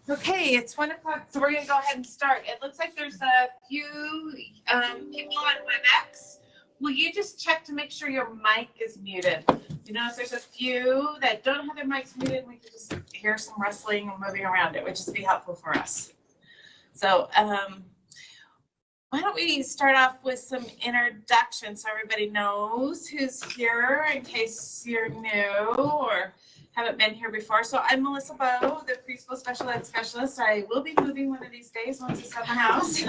Okay, it's 1 o'clock, so we're gonna go ahead and start. It looks like there's a few people on WebEx. Will you just check to make sure your mic is muted? You notice there's a few that don't have their mics muted, and we can just hear some rustling and moving around. It would just be helpful for us. So why don't we start off with some introductions so everybody knows who's here in case you're new or haven't been here before. So I'm Melissa Bowe, the preschool special ed specialist. I will be moving one of these days once it's at the house.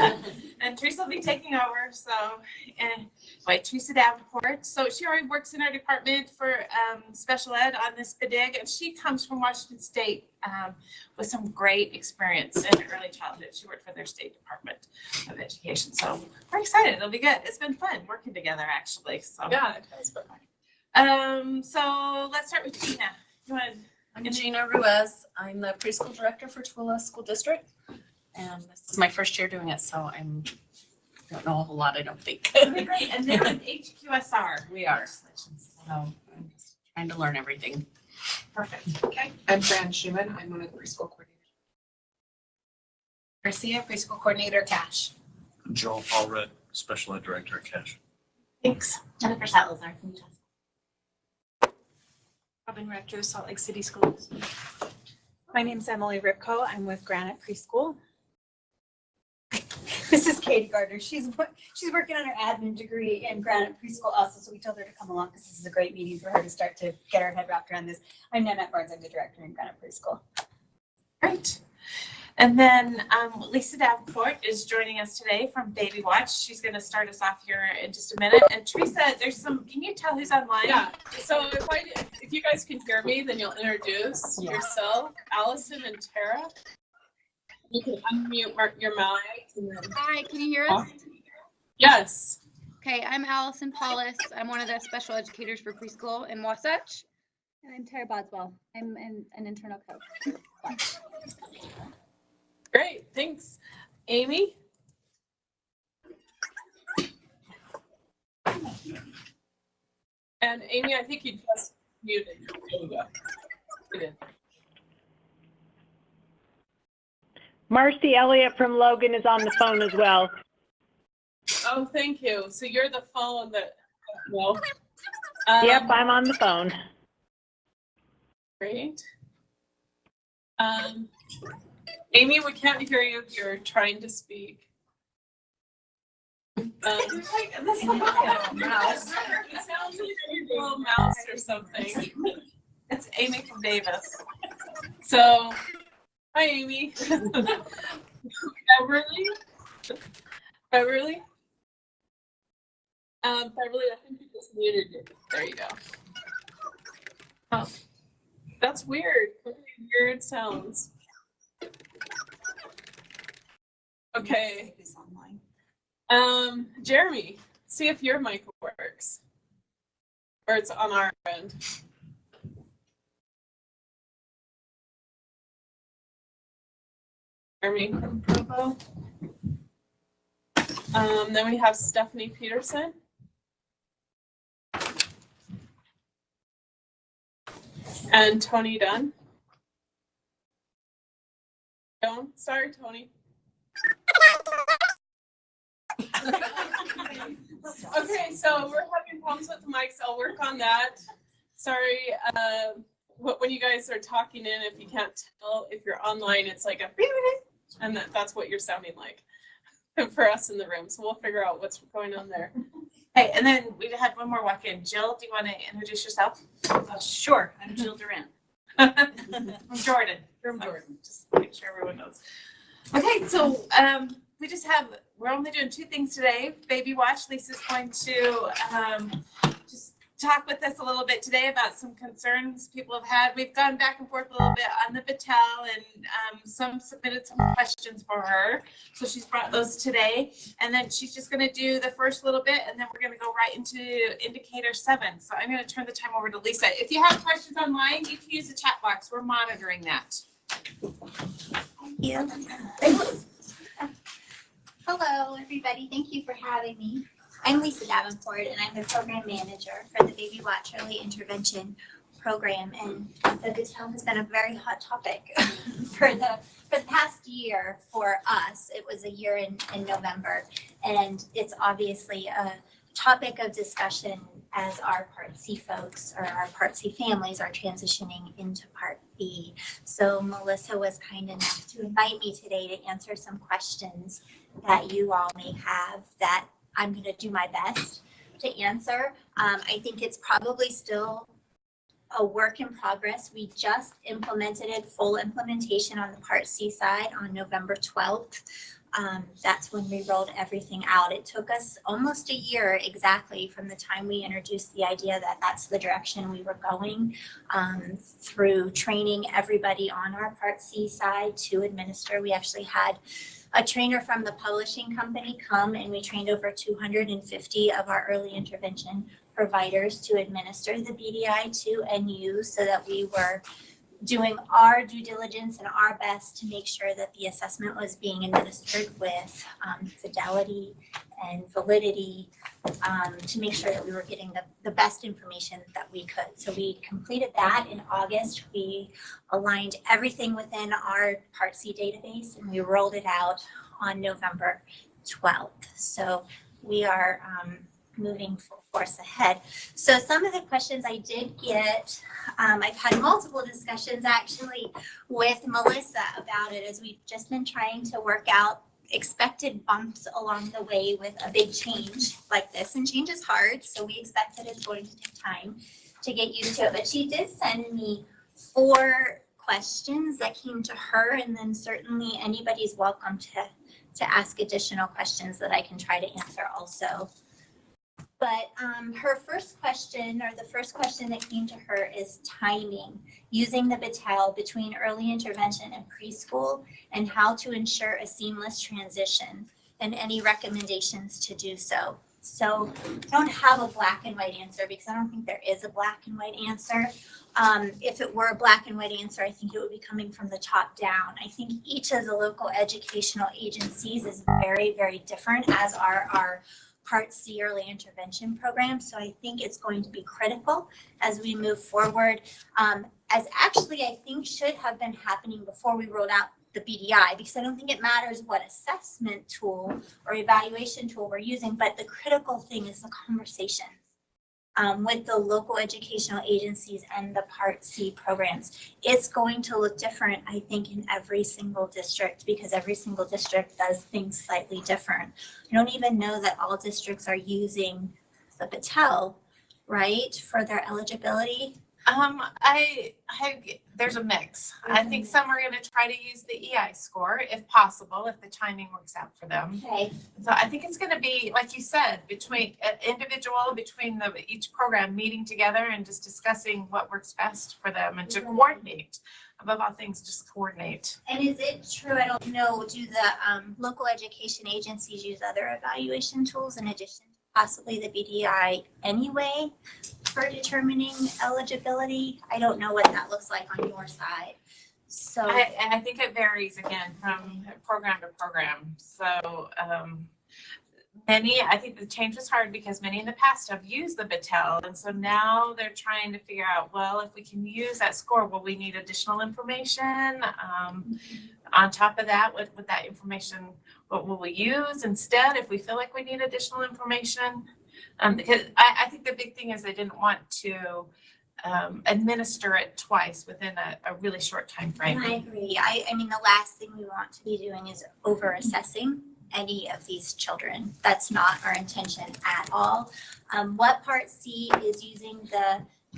And Teresa will be taking over. So, Teresa Davenport. So she already works in our department for special ed on this BDIG, and she comes from Washington State with some great experience in early childhood. She worked for their state department of education. So we're excited. It'll be good. It's been fun working together, actually. So yeah, it has been. So let's start with Gina. I'm Gina Ruiz. I'm the preschool director for Tooele School District, and this is my first year doing it, so I don't know a whole lot, I don't think. Okay, great. And they're with HQSR. We are. So I'm just trying to learn everything. Perfect. Okay. I'm Fran Schumann. I'm one of the preschool coordinators. Garcia, preschool coordinator, Cash. Joel Allred, special ed director at Cash. Thanks. Jennifer Salazar from Utah. Robin Rector, Salt Lake City Schools. My name is Emily Ripko. I'm with Granite Preschool. This is Katie Gardner. She's working on her admin degree in Granite Preschool also, so we told her to come along because this is a great meeting for her to start to get her head wrapped around this. I'm Nanette Barnes. I'm the director in Granite Preschool. Great. And then Lisa Davenport is joining us today from Baby Watch. She's going to start us off here in just a minute. And Teresa, can you tell who's online? Yeah, so if you guys can hear me, then you'll introduce yourself, Allison and Tara. You can unmute your mic. And then... Hi, can you hear us? Yes. Okay, I'm Allison Paulus. I'm one of the special educators for preschool in Wasatch. And I'm Tara Boswell. I'm an internal coach. Great, thanks. Amy? And Amy, I think you just muted. There you go. You did. Marcy Elliott from Logan is on the phone as well. Oh, thank you. So you're the phone that, well. Yep, I'm on the phone. Great. Amy, we can't hear you if you're trying to speak. It sounds like a little mouse or something. It's Amy from Davis. So, hi, Amy. Beverly? Beverly, I think you just muted it. There you go. Oh, that's weird. Weird sounds. Okay. Jeremy, see if your mic works. Or it's on our end. Jeremy from Provo. Then we have Stephanie Peterson. And Tony Dunn. Sorry, Tony. Okay, so we're having problems with the mics. I'll work on that. Sorry, when you guys are talking in, if you can't tell, if you're online, it's like a and that's what you're sounding like for us in the room. So we'll figure out what's going on there. Hey, and then we had one more walk-in. Jill, do you want to introduce yourself? Sure, I'm Jill Durant. From Jordan. From Jordan. Just make sure everyone knows. Okay, so we're only doing 2 things today. Baby Watch. Lisa's going to just talk with us a little bit today about some concerns people have had. We've gone back and forth a little bit on the Battelle, and some submitted some questions for her. So she's brought those today. And then she's just going to do the first little bit, and then we're going to go right into indicator 7. So I'm going to turn the time over to Lisa. If you have questions online, you can use the chat box. We're monitoring that. Thank you. Hello, everybody. Thank you for having me. I'm Lisa Davenport, and I'm the program manager for the Baby Watch Early Intervention program, and the Battelle has been a very hot topic for the past year for us. It was a year in November, and it's obviously a topic of discussion as our Part C folks or our Part C families are transitioning into Part B. So Melissa was kind enough to invite me today to answer some questions that you all may have that I'm going to do my best to answer. I think it's probably still a work in progress. We just implemented full implementation on the Part C side on November 12th. That's when we rolled everything out. It took us almost a year exactly from the time we introduced the idea that that's the direction we were going, through training everybody on our Part C side to administer. We actually had a trainer from the publishing company come, and we trained over 250 of our early intervention providers to administer the BDI to NU, so that we were doing our due diligence and our best to make sure that the assessment was being administered with fidelity and validity, to make sure that we were getting the best information that we could. So we completed that in August. We aligned everything within our Part C database, and we rolled it out on November 12th. So we are moving full force ahead. So some of the questions I did get, I've had multiple discussions actually with Melissa about it, as we've just been trying to work out expected bumps along the way with a big change like this. And change is hard, so we expect that it's going to take time to get used to it. But she did send me 4 questions that came to her, and then certainly anybody's welcome to ask additional questions that I can try to answer also. But her first question, or the first question that came to her, is timing, using the Battelle between early intervention and preschool, and how to ensure a seamless transition, and any recommendations to do so. So I don't have a black and white answer, because I don't think there is a black and white answer. If it were a black and white answer, I think it would be coming from the top down. I think each of the local educational agencies is very, very different, as are our Part C early intervention program. So I think it's going to be critical as we move forward, as actually I think should have been happening before we rolled out the BDI, because I don't think it matters what assessment tool or evaluation tool we're using, but the critical thing is the conversation with the local educational agencies and the Part C programs. It's going to look different, I think, in every single district, because every single district does things slightly different. I don't even know that all districts are using the Battelle, right, for their eligibility. There's a mix. I think some are going to try to use the EI score if possible, if the timing works out for them. Okay. So I think it's going to be, like you said, between each program meeting together and just discussing what works best for them, and to coordinate. Above all things, just coordinate. And is it true, I don't know, do the local education agencies use other evaluation tools in addition to possibly the BDI anyway for determining eligibility? I don't know what that looks like on your side. So I think it varies again from program to program. So I think the change was hard because many in the past have used the Battelle, and so now they're trying to figure out, well, if we can use that score, will we need additional information? On top of that, with that information, what will we use instead if we feel like we need additional information? Because I think the big thing is they didn't want to administer it twice within a really short time frame. I agree. I mean, the last thing we want to be doing is over assessing any of these children. That's not our intention at all. What Part C is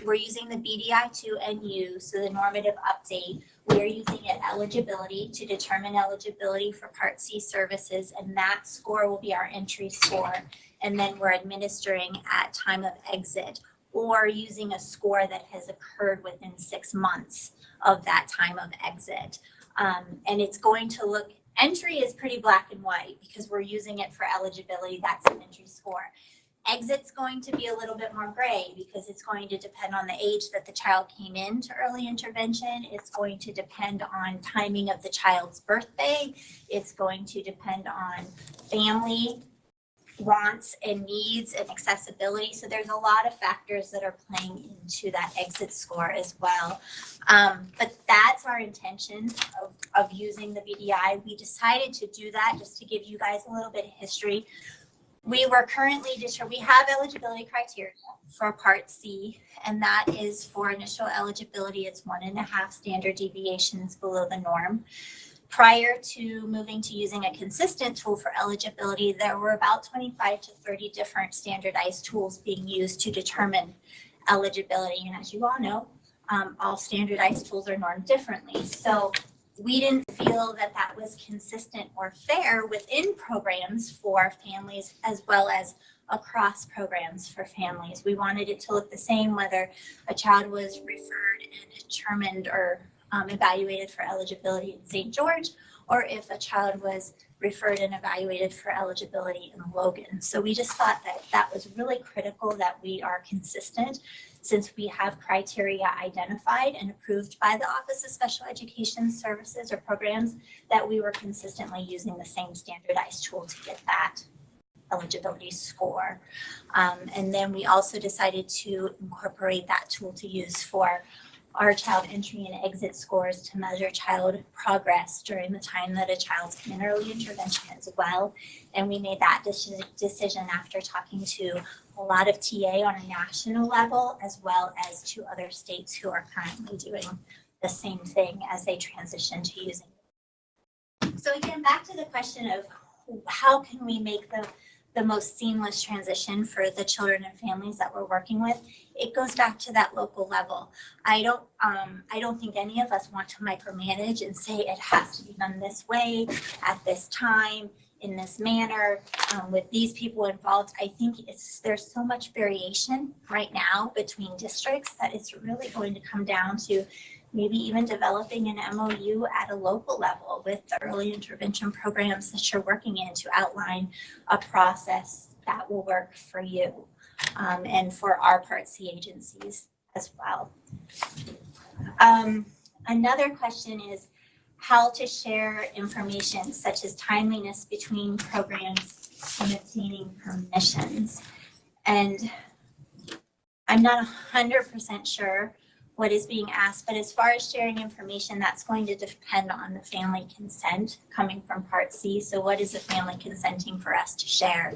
we're using the BDI 2 NU, so the normative update. We're using it eligibility to determine eligibility for Part C services, and that score will be our entry score. And then we're administering at time of exit, or using a score that has occurred within 6 months of that time of exit. And it's going to look, entry is pretty black and white because we're using it for eligibility. That's an entry score. Exit's going to be a little bit more gray because it's going to depend on the age that the child came into early intervention. It's going to depend on timing of the child's birthday. It's going to depend on family wants and needs and accessibility. So there's a lot of factors that are playing into that exit score as well. But that's our intention of using the VDI. We decided to do that just to give you guys a little bit of history. We have eligibility criteria for Part C, and that is for initial eligibility. It's 1.5 standard deviations below the norm. Prior to moving to using a consistent tool for eligibility, there were about 25 to 30 different standardized tools being used to determine eligibility. And as you all know, all standardized tools are normed differently. So we didn't feel that that was consistent or fair within programs for families as well as across programs for families. We wanted it to look the same whether a child was referred and determined or evaluated for eligibility in St. George, or if a child was referred and evaluated for eligibility in Logan. So we just thought that that was really critical that we are consistent, since we have criteria identified and approved by the Office of Special Education Services or programs, that we were consistently using the same standardized tool to get that eligibility score. And then we also decided to incorporate that tool to use for our child entry and exit scores to measure child progress during the time that a child's in early intervention as well. And we made that decision after talking to a lot of TA on a national level, as well as to other states who are currently doing the same thing as they transition to using it. So again, back to the question of how can we make the most seamless transition for the children and families that we're working with, it goes back to that local level. I don't think any of us want to micromanage and say it has to be done this way, at this time, in this manner, with these people involved. I think there's so much variation right now between districts that it's really going to come down to maybe even developing an MOU at a local level with the early intervention programs that you're working in to outline a process that will work for you and for our Part C agencies as well. Another question is how to share information such as timeliness between programs and obtaining permissions. And I'm not 100% sure what is being asked, but as far as sharing information, that's going to depend on the family consent coming from Part C. So what is the family consenting for us to share?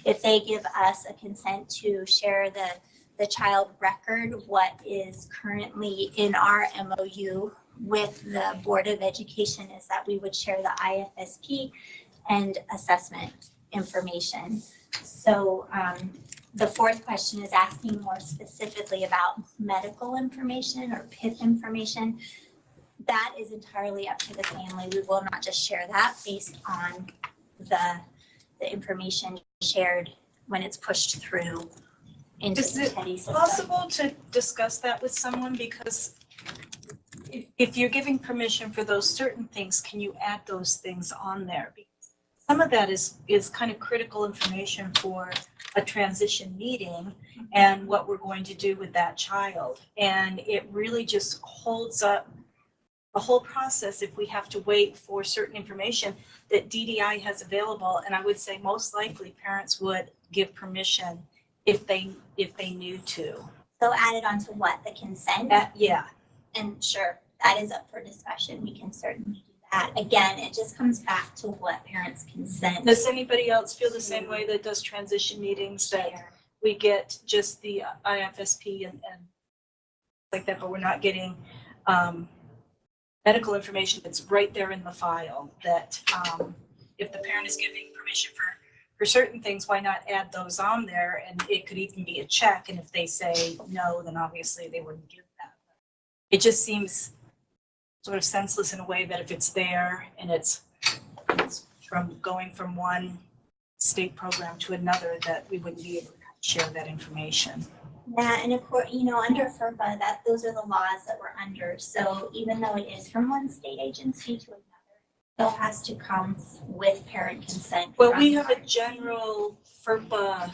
If they give us a consent to share the child record, what is currently in our MOU with the Board of Education is that we would share the IFSP and assessment information. So the fourth question is asking more specifically about medical information or PIP information. That is entirely up to the family. We will not just share that based on the information shared when it's pushed through into the TEDdy system. Is it possible to discuss that with someone? Because if you're giving permission for those certain things, can you add those things on there? Because some of that is kind of critical information for a transition meeting and what we're going to do with that child. And it really just holds up the whole process if we have to wait for certain information that DDI has available. And I would say most likely parents would give permission if they knew to. So added onto what, the consent? Yeah. And sure, that is up for discussion. We can certainly do that. Again, it just comes back to what parents consent. Does anybody else feel the same way that does transition meetings, that we get just the IFSP and like that, but we're not getting medical information that's right there in the file, that if the parent is giving permission for certain things, why not add those on there? And it could even be a check. And if they say no, then obviously they wouldn't give that. It just seems sort of senseless in a way that if it's there and it's from going from one state program to another, that we wouldn't be able to share that information. Yeah, and of course, under FERPA, those are the laws that we're under. So even though it is from one state agency to another, it still has to come with parent consent. Well, we have a general FERPA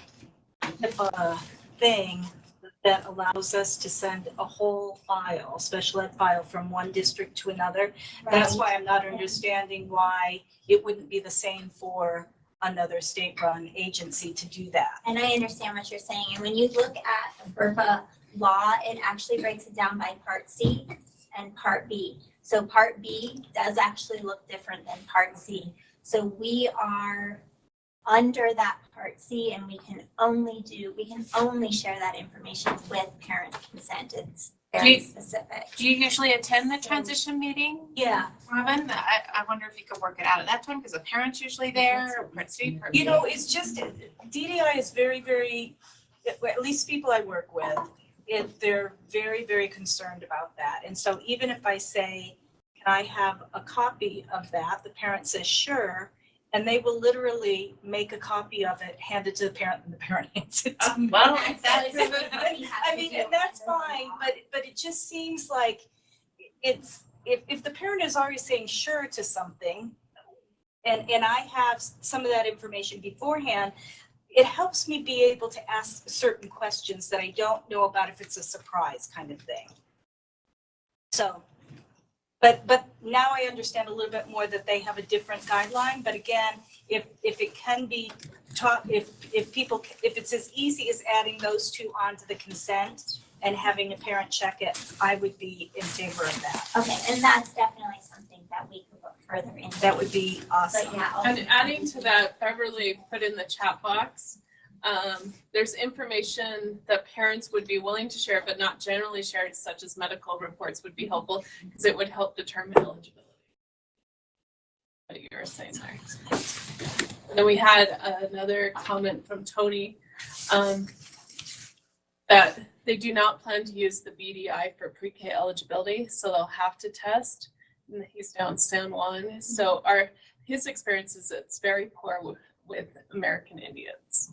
thing that allows us to send a whole file, special ed file, from one district to another. Right. That's why I'm not understanding why it wouldn't be the same for another state-run agency to do that. And I understand what you're saying. And when you look at FERPA law, it actually breaks it down by Part C and Part B. So Part B does actually look different than Part C. So we are under that Part C, and we can only share that information with parent consent. It's very specific. Do you usually attend the transition meeting? Yeah. Robin, I wonder if you could work it out at that time, because the parents usually there, or Part C, Part B. You know, it's just, DDI is very, very, at least people I work with, they're very, very concerned about that. And so even if I say, can I have a copy of that? The parent says, sure. And they will literally make a copy of it, hand it to the parent, and the parent hands it to me. Well, That's I mean, and that's fine, but it just seems like it's, if the parent is already saying sure to something, and I have some of that information beforehand, it helps me be able to ask certain questions that I don't know about if it's a surprise kind of thing. So, but now I understand a little bit more that they have a different guideline. But again, if it can be taught, if it's as easy as adding those two onto the consent and having a parent check it, I would be in favor of that. Okay, and that's definitely something that we could look further into. That would be awesome. But yeah, And adding to that, Beverly put in the chat box, there's information that parents would be willing to share, but not generally shared, such as medical reports would be helpful, because it would help determine eligibility. What you were saying there. And then we had another comment from Tony, that they do not plan to use the BDI for pre-K eligibility, so they'll have to test. And he's down San Juan. So his experience is it's very poor with American Indians.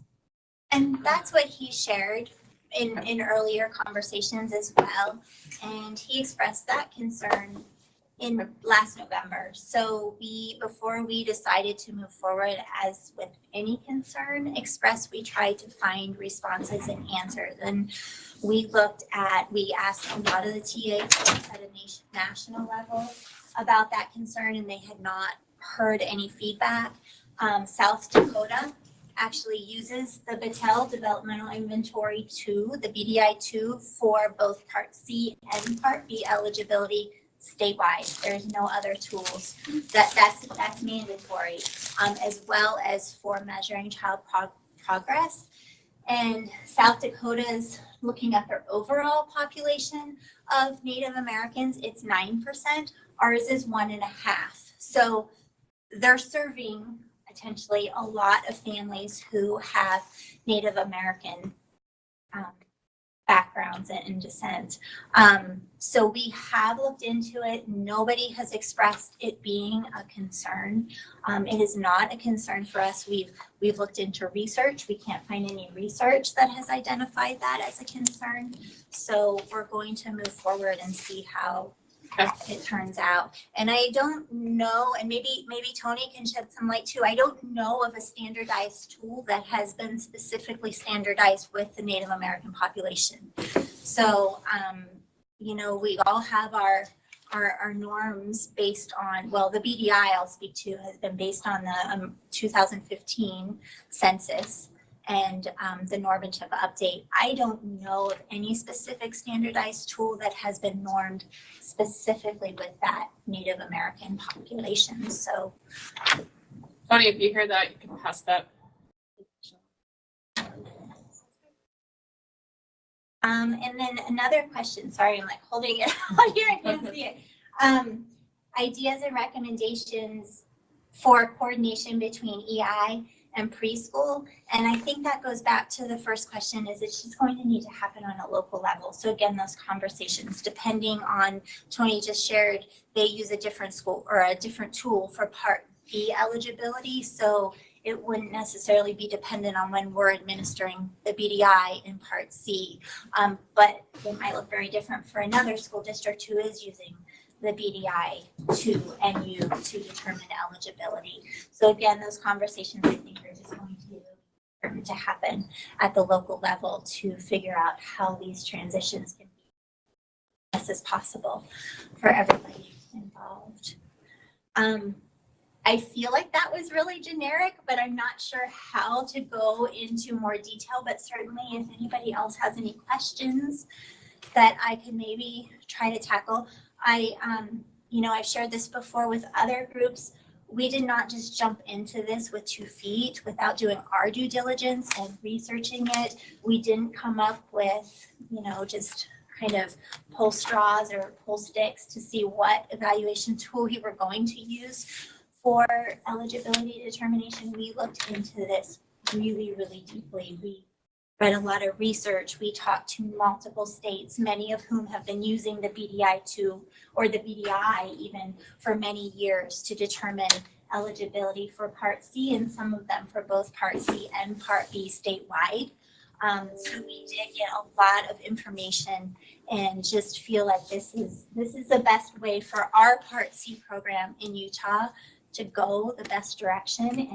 and that's what he shared in earlier conversations as well. And he expressed that concern in last November. So before we decided to move forward as with any concern expressed, we tried to find responses and answers. And we asked a lot of the TAs at a national level about that concern, and they had not heard any feedback. South Dakota actually uses the Battelle Developmental Inventory 2, the BDI 2, for both Part C and Part B eligibility statewide. There's no other tools. That's mandatory, as well as for measuring child progress. And South Dakota's looking at their overall population of Native Americans, it's 9%. Ours is 1.5%. So they're serving potentially a lot of families who have Native American backgrounds and descent. So we have looked into it. Nobody has expressed it being a concern. It is not a concern for us. We've looked into research. We can't find any research that has identified that as a concern. So we're going to move forward and see how it turns out. And I don't know, and maybe Tony can shed some light too. I don't know of a standardized tool that has been specifically standardized with the Native American population. So, we all have our norms based on, well, the BDI I'll speak to has been based on the 2015 census and the normative update. I don't know of any specific standardized tool that has been normed specifically with that Native American population. So, Tony, if you hear that, you can pass that. And then another question, sorry, I'm like holding it out here, I can't see it. Ideas and recommendations for coordination between EI and preschool. And I think that goes back to the first question, is it's just going to need to happen on a local level. So again, those conversations, depending on, Tony just shared, they use a different school or a different tool for Part B eligibility. So it wouldn't necessarily be dependent on when we're administering the BDI in Part C. But it might look very different for another school district who is using the BDI to NU to determine eligibility. So again, those conversations I think are just going to be important to happen at the local level to figure out how these transitions can be as best as possible for everybody involved. I feel like that was really generic, but I'm not sure how to go into more detail. But certainly if anybody else has any questions that I can maybe try to tackle. I've shared this before with other groups. We did not just jump into this with 2 feet without doing our due diligence and researching it. We didn't come up with, just kind of pull straws or pull sticks to see what evaluation tool we were going to use for eligibility determination. We looked into this really, really deeply. We read a lot of research. We talked to multiple states, many of whom have been using the BDI-2 or the BDI even for many years to determine eligibility for Part C, and some of them for both Part C and Part B statewide. So we did get a lot of information and just feel like this is the best way for our Part C program in Utah to go the best direction.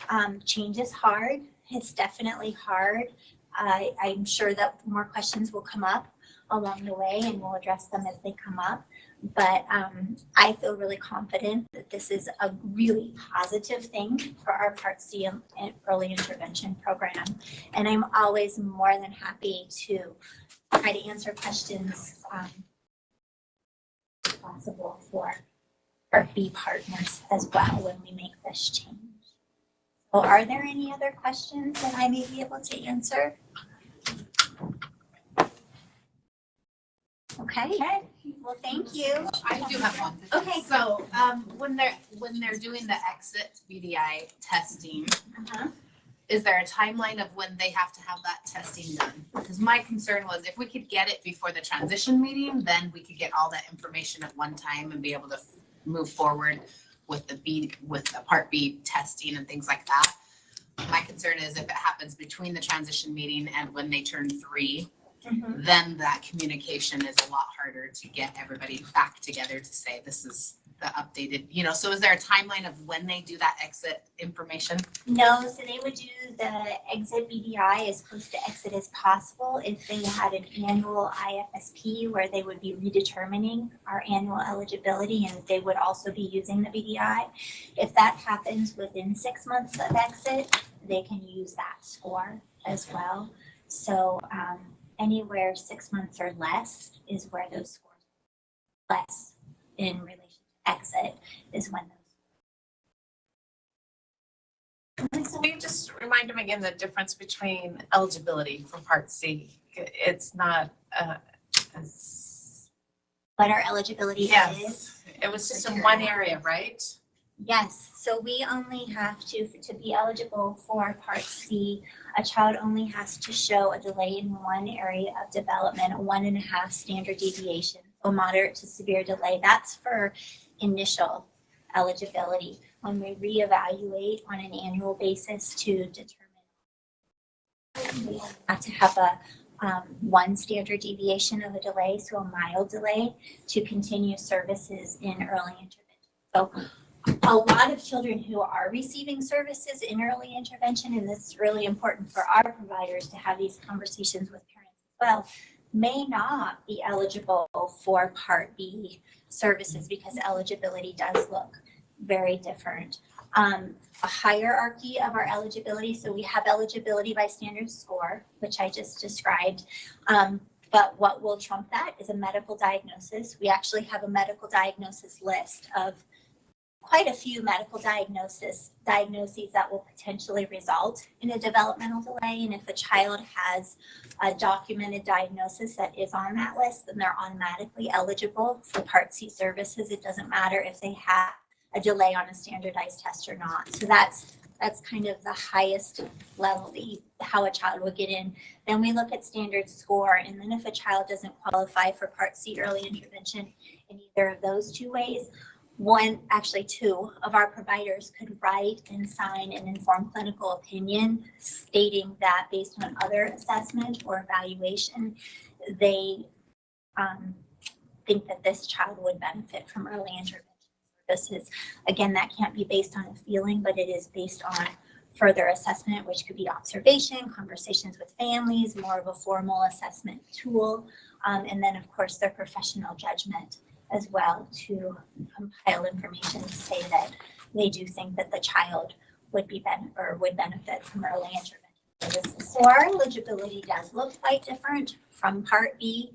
And change is hard. It's definitely hard. I'm sure that more questions will come up along the way, and we'll address them as they come up. But I feel really confident that this is a really positive thing for our Part C and early intervention program. And I'm always more than happy to try to answer questions possible for Part B partners as well when we make this change. So are there any other questions that I may be able to answer? Okay, well, thank you. I do have one. Okay. So when they're doing the exit BDI testing, is there a timeline of when they have to have that testing done? Because my concern was if we could get it before the transition meeting, then we could get all that information at one time and be able to move forward with the Part B testing and things like that. My concern is if it happens between the transition meeting and when they turn 3, then that communication is a lot harder to get everybody back together to say this is the updated, so is there a timeline of when they do that exit information? No, so they would do the exit BDI as close to exit as possible if they had an annual IFSP where they would be redetermining our annual eligibility, and they would also be using the BDI. If that happens within 6 months of exit, they can use that score as well. So anywhere 6 months or less is where those scores are less in relation to exit is when those. So will you just remind them again the difference between eligibility for Part C? It's not What our eligibility is. It was just in one area, right? Yes, so we only have to be eligible for Part C, a child only has to show a delay in one area of development, a 1.5 standard deviation, a moderate to severe delay. That's for initial eligibility. When we reevaluate on an annual basis to determine, we have to have a 1 standard deviation of a delay, so a mild delay, to continue services in early intervention. So a lot of children who are receiving services in early intervention, and this is really important for our providers to have these conversations with parents as well, may not be eligible for Part B services because eligibility does look very different. A hierarchy of our eligibility, so we have eligibility by standard score, which I just described. But what will trump that is a medical diagnosis. We actually have a medical diagnosis list of quite a few medical diagnoses that will potentially result in a developmental delay. And if a child has a documented diagnosis that is on that list, then they're automatically eligible for Part C services. It doesn't matter if they have a delay on a standardized test or not. So that's kind of the highest level, how a child would get in. Then we look at standard score, and then if a child doesn't qualify for Part C early intervention in either of those 2 ways, 2 of our providers could write and sign an informed clinical opinion stating that based on other assessment or evaluation, they think that this child would benefit from early intervention services. Again, that can't be based on a feeling, but it is based on further assessment, which could be observation, conversations with families, more of a formal assessment tool, and then of course their professional judgment as well to compile information to say that they do think that the child would benefit from early intervention services. So our eligibility does look quite different from Part B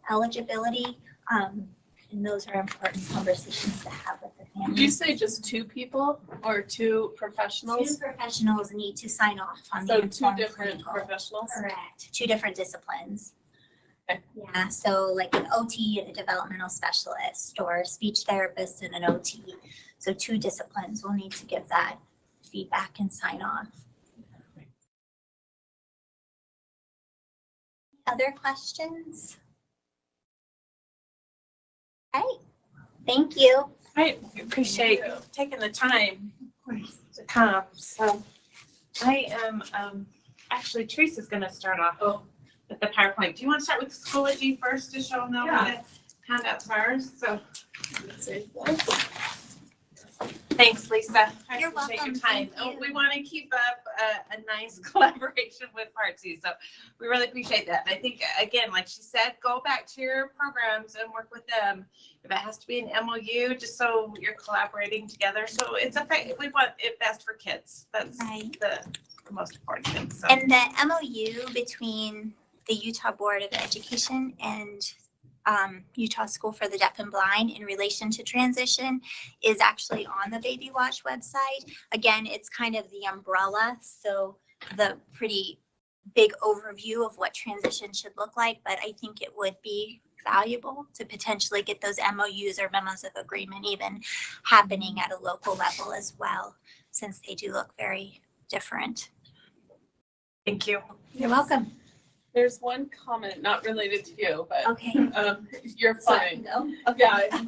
eligibility. And those are important conversations to have with the family. Did you say just 2 people or 2 professionals? 2 professionals need to sign off on So the 2 different professionals? Correct. 2 different disciplines. Okay. Yeah, so like an OT and a developmental specialist, or a speech therapist and an OT. So 2 disciplines will need to give that feedback and sign off. Other questions? Okay, thank you. I appreciate you taking the time to come. So I am, actually Teresa's gonna start off with the PowerPoint. Do you want to start with Schoology first to show them what the handouts are? So thanks, Lisa. I You're appreciate welcome. your time. Thank you. We want to keep up a nice collaboration with Part 2, so we really appreciate that. And I think, again, like she said, go back to your programs and work with them. If it has to be an MOU, just so you're collaborating together. So we want it best for kids. That's Right. the most important thing. So. And the MOU between the Utah Board of Education and Utah School for the Deaf and Blind in relation to transition is actually on the Baby Watch website. Again, it's kind of the umbrella, so the pretty big overview of what transition should look like, but I think it would be valuable to potentially get those MOUs or memos of agreement even happening at a local level as well, since they do look very different. Thank you. You're welcome. There's one comment not related to you, but Okay. you're So I can fine. go? Yeah, it's an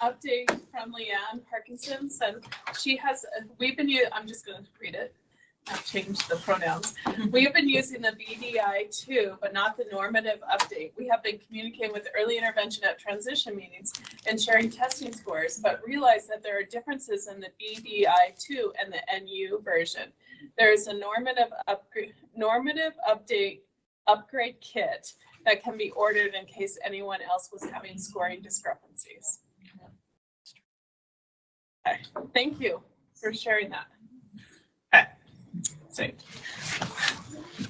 update from Leanne Parkinson's, and she has, I'm just going to read it. I've changed the pronouns. We have been using the BDI too, but not the normative update. We have been communicating with early intervention at transition meetings and sharing testing scores, but realize that there are differences in the BDI2 and the NU version. There is a normative upgrade kit that can be ordered in case anyone else was having scoring discrepancies. Okay. Thank you for sharing that. Okay.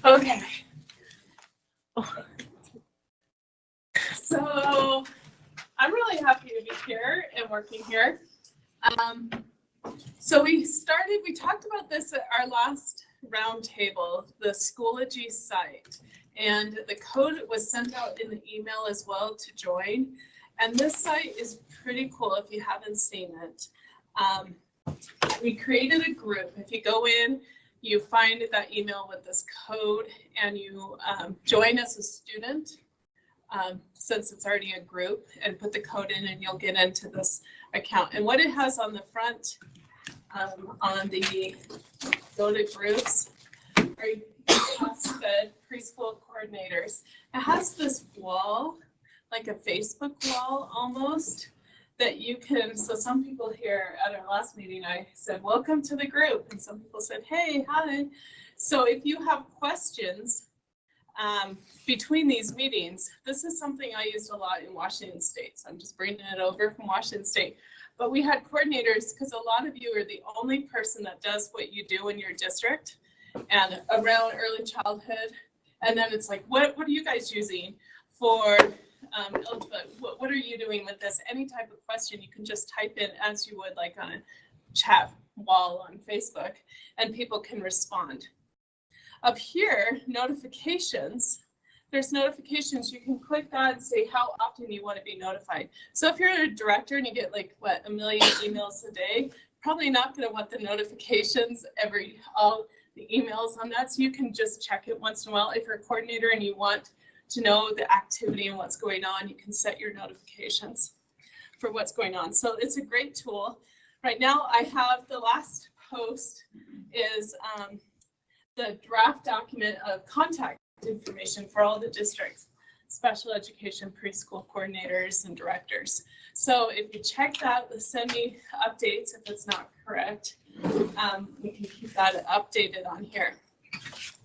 Okay. So I'm really happy to be here and working here. So we talked about this at our last roundtable, the Schoology site, and the code was sent out in the email as well to join. And this site is pretty cool if you haven't seen it. We created a group. If you go in, you find that email with this code and you join as a student, since it's already a group, and put the code in and you'll get into this account. And what it has on the front, on the go to groups, or fed preschool coordinators, it has this wall, like a Facebook wall almost, that you can, so some people here at our last meeting, I said, welcome to the group. And some people said, hey, hi. So if you have questions between these meetings, this is something I used a lot in Washington State. So I'm just bringing it over from Washington State. But we had coordinators, because a lot of you are the only person that does what you do in your district and around early childhood. And then it's like, what are you guys using for what are you doing with this? Any type of question you can just type in as you would like on a chat wall on Facebook, and people can respond. Up here, notifications. There's notifications. You can click that and say how often you want to be notified. So if you're a director and you get like, what, 1 million emails a day, probably not going to want the notifications all the emails on that. So you can just check it once in a while. If you're a coordinator and you want to know the activity and what's going on, you can set your notifications for what's going on. So it's a great tool. Right now I have the last post is the draft document of contact information for all the districts, special education preschool coordinators and directors. So if you check that, send me updates if it's not correct. We can keep that updated on here.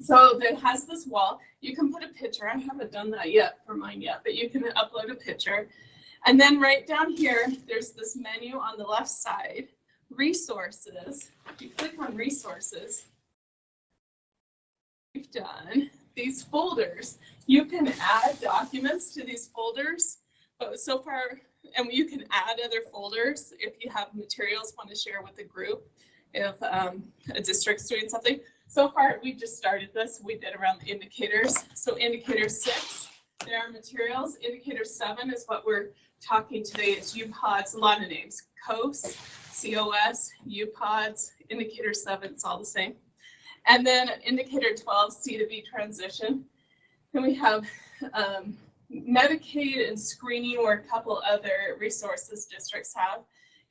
So it has this wall. You can put a picture. I haven't done that yet for mine yet, but you can upload a picture. And then right down here, there's this menu on the left side resources, if you click on resources, we've done these folders. You can add documents to these folders, but so far, and you can add other folders if you have materials want to share with the group, if a district's doing something. So far, we just started this. We did around the indicators. So indicator 6, there are materials. Indicator 7 is what we're talking today. It's UPODs, a lot of names. COS, COS, UPODs, indicator 7, it's all the same. And then indicator 12, C to B transition. Then we have Medicaid and screening, or a couple other resources districts have.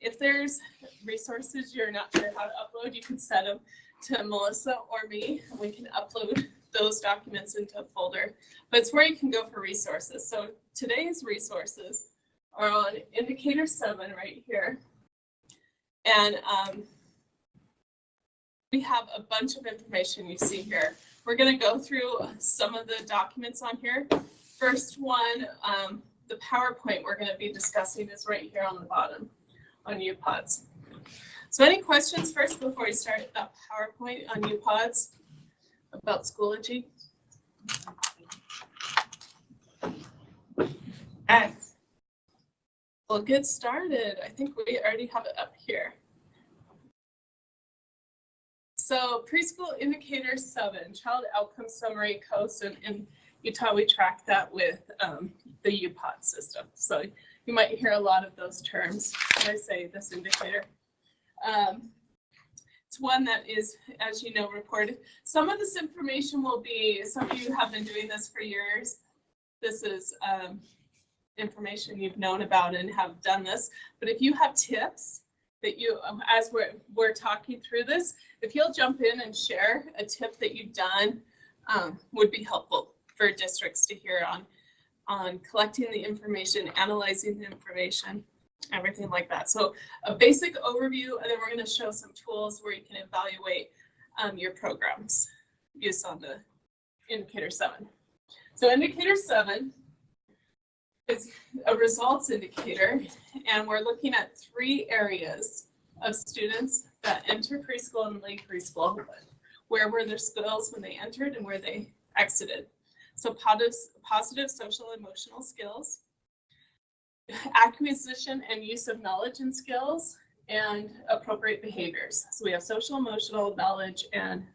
If there's resources you're not sure how to upload, you can send them to Melissa or me, and we can upload those documents into a folder. But it's where you can go for resources. So today's resources are on indicator 7 right here. And we have a bunch of information you see here. We're going to go through some of the documents on here. First one, the PowerPoint we're going to be discussing is right here on the bottom on UPODs. So any questions first before we start that PowerPoint on UPODs about Schoology? Okay. We'll get started. I think we already have it up here. So preschool indicator 7, child outcome summary, COS, and in Utah we track that with the UPOD system. So you might hear a lot of those terms when I say this indicator. It's one that is, as you know, reported. Some of this information will be, some of you have been doing this for years. This is information you've known about and have done this. But if you have tips that you, as we're talking through this, if you'll jump in and share a tip that you've done, would be helpful for districts to hear on collecting the information, analyzing the information, everything like that. So a basic overview, and then we're going to show some tools where you can evaluate your programs used on the indicator 7. So indicator 7 is a results indicator, and we're looking at 3 areas of students that enter preschool and leave preschool. Where were their skills when they entered and where they exited? So positive social emotional skills, acquisition and use of knowledge and skills, and appropriate behaviors. So we have social, emotional, knowledge, and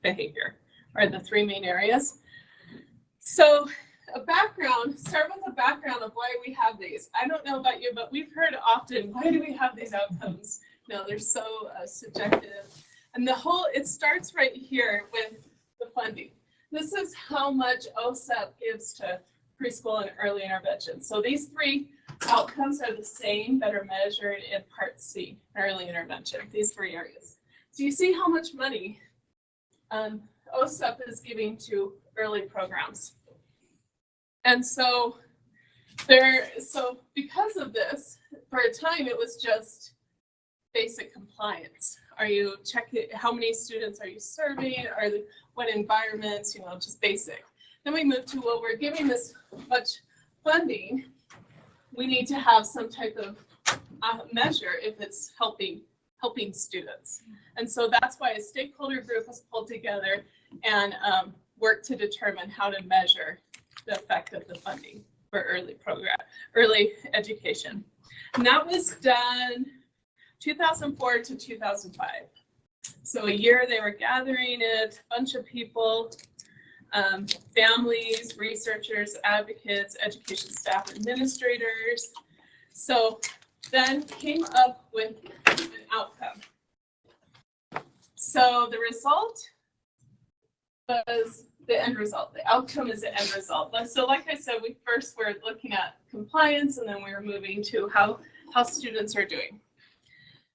behavior are the 3 main areas. So a background, start with a background of why we have these. I don't know about you, but we've heard often, why do we have these outcomes? No, they're so subjective. And it starts right here with the funding. This is how much OSEP gives to preschool and early intervention. So these 3 outcomes are the same that are measured in Part C, early intervention, these 3 areas. So you see how much money OSEP is giving to early programs. And so because of this, for a time it was just basic compliance. Are you checking how many students are you serving? What environments, just basic. Then we moved to, well, we're giving this much funding. We need to have some type of measure if it's helping students. And so that's why a stakeholder group was pulled together and worked to determine how to measure the effect of the funding for early education. And that was done 2004 to 2005. So a year they were gathering it, a bunch of people, families, researchers, advocates, education staff, administrators. So then came up with an outcome. So the result was the end result. The outcome is the end result. So like I said, we first were looking at compliance, and then we were moving to how students are doing.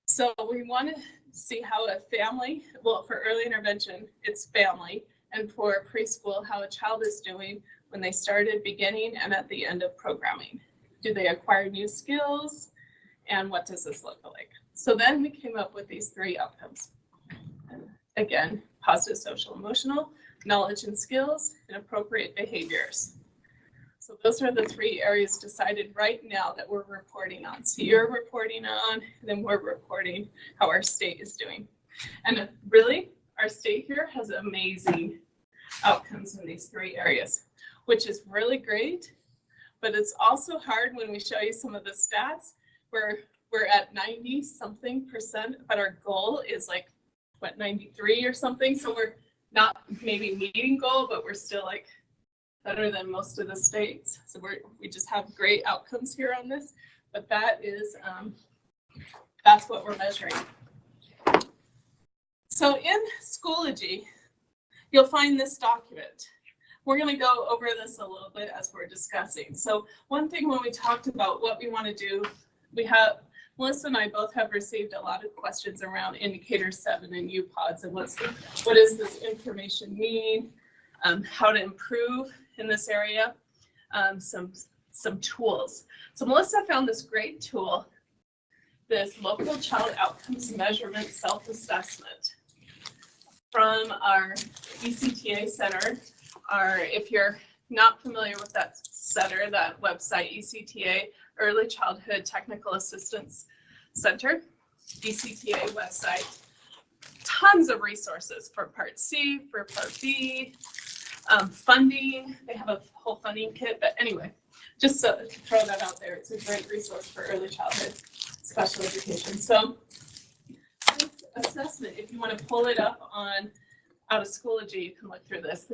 So we want to see how a family, well, for early intervention, it's family, and for preschool, how a child is doing when they started, beginning, and at the end of programming. Do they acquire new skills? And what does this look like? So then we came up with these 3 outcomes. And again, positive social emotional, knowledge and skills, and appropriate behaviors. So those are the 3 areas decided right now that we're reporting on. So you're reporting on, and then we're reporting how our state is doing. And really, our state here has amazing outcomes in these 3 areas, which is really great. But it's also hard when we show you some of the stats where we're at 90-something%, but our goal is like, what, 93 or something? So we're not maybe meeting goal, but we're still like better than most of the states. So we just have great outcomes here on this, but that is, that's what we're measuring. So in Schoology, you'll find this document. We're going to go over this a little bit as we're discussing. So one thing when we talked about what we want to do, Melissa and I both have received a lot of questions around Indicator 7 and UPODs and what does this information mean, how to improve in this area, some tools. So Melissa found this great tool, this Local Child Outcomes Measurement Self-Assessment from our ECTA Center. If you're not familiar with that center, that website, ECTA, Early Childhood Technical Assistance Center, ECTA website, tons of resources for Part C, for Part B, funding. They have a whole funding kit, but anyway, just to throw that out there, it's a great resource for early childhood special education. So this assessment, if you want to pull it up on out of Schoology, you can look through this.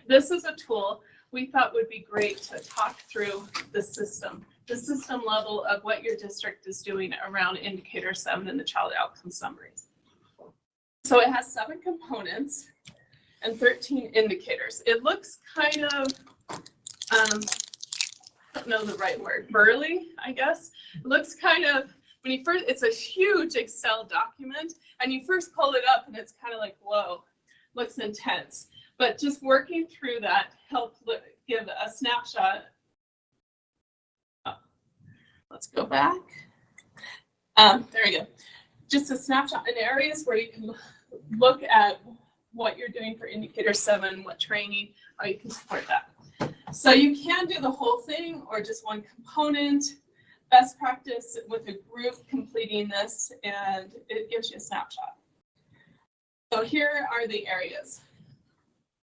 This is a tool we thought would be great to talk through the system level of what your district is doing around Indicator 7 and the child outcome summaries. So it has 7 components and 13 indicators. It looks kind of, I don't know the right word, burly, I guess. It looks kind of, when you first, it's a huge Excel document, and you first pull it up and it's kind of like, whoa, looks intense. But just working through that helped give a snapshot. Oh, let's go back. There we go. Just a snapshot in areas where you can look at what you're doing for Indicator 7, what training, how you can support that. So you can do the whole thing or just one component. Best practice with a group completing this, and it gives you a snapshot. So here are the areas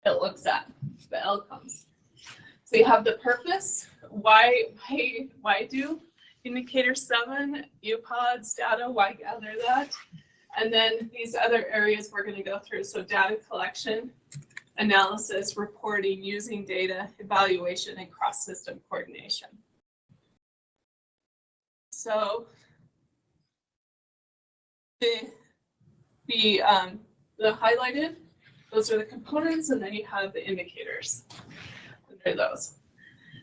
it looks at, the outcomes. So you have the purpose, why do Indicator 7, UPODs, data, why gather that? And then these other areas we're going to go through. So data collection, analysis, reporting, using data, evaluation, and cross-system coordination. So the highlighted, those are the components, and then you have the indicators under those.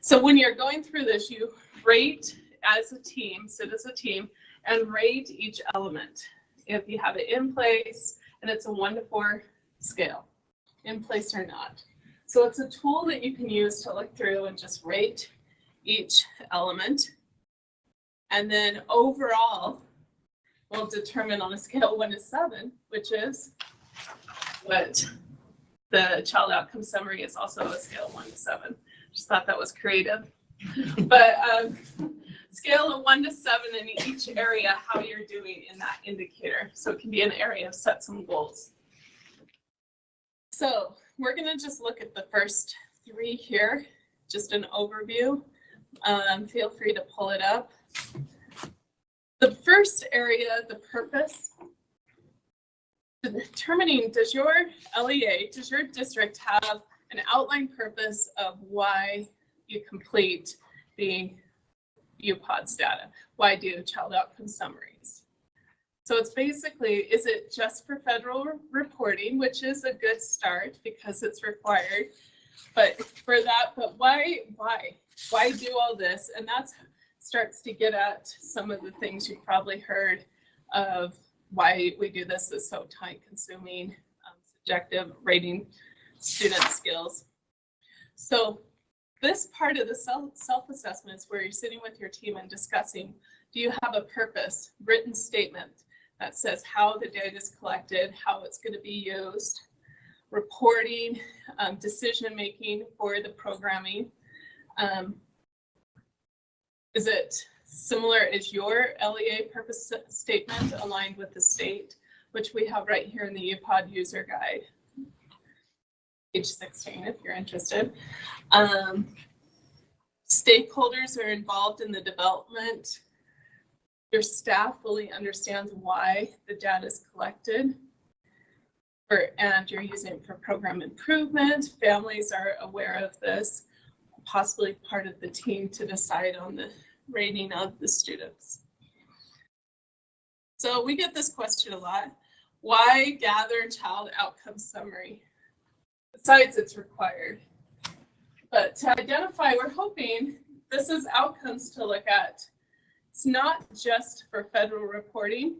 So when you're going through this, you rate as a team, sit as a team, and rate each element. If you have it in place, and it's a 1 to 4 scale, in place or not. So it's a tool that you can use to look through and just rate each element. And then overall, we'll determine on a scale 1 to 7, which is what the child outcome summary is, also a scale 1 to 7. Just thought that was creative. But scale of 1 to 7 in each area, how you're doing in that indicator. So it can be an area of set some goals. So we're going to just look at the first 3 here, just an overview. Feel free to pull it up. The first area, the purpose, determining, does your LEA, does your district have an outline purpose of why you complete the UPODs data? Why do child outcome summaries? So it's basically, is it just for federal reporting, which is a good start because it's required, but for that, but why do all this? And that's starts to get at some of the things you've probably heard of why we do this is so time consuming, subjective, rating student skills. So this part of the self-assessment is where you're sitting with your team and discussing, do you have a purpose, written statement that says how the data is collected, how it's going to be used, reporting, decision-making for the programming, Is it similar? Is your LEA purpose statement aligned with the state, which we have right here in the UPod user guide, page 16, if you're interested. Stakeholders are involved in the development. Your staff fully understands why the data is collected, and you're using it for program improvement. Families are aware of this, possibly part of the team to decide on the rating of the students. So we get this question a lot. Why gather child outcome summary? Besides, it's required. But to identify, we're hoping this is outcomes to look at. It's not just for federal reporting.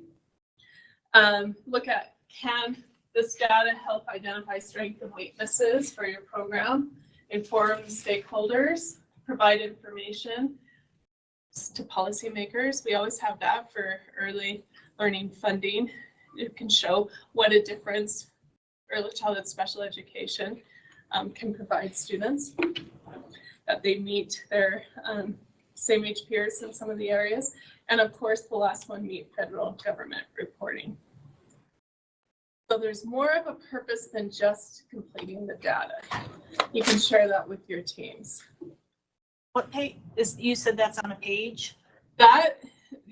Look at, can this data help identify strengths and weaknesses for your program, inform stakeholders, provide information to policymakers. We always have that for early learning funding. It can show what a difference early childhood special education can provide students, that they meet their same age peers in some of the areas. And of course, the last one, meet federal government reporting. So there's more of a purpose than just completing the data. You can share that with your teams. What page is, you said that's on a page? That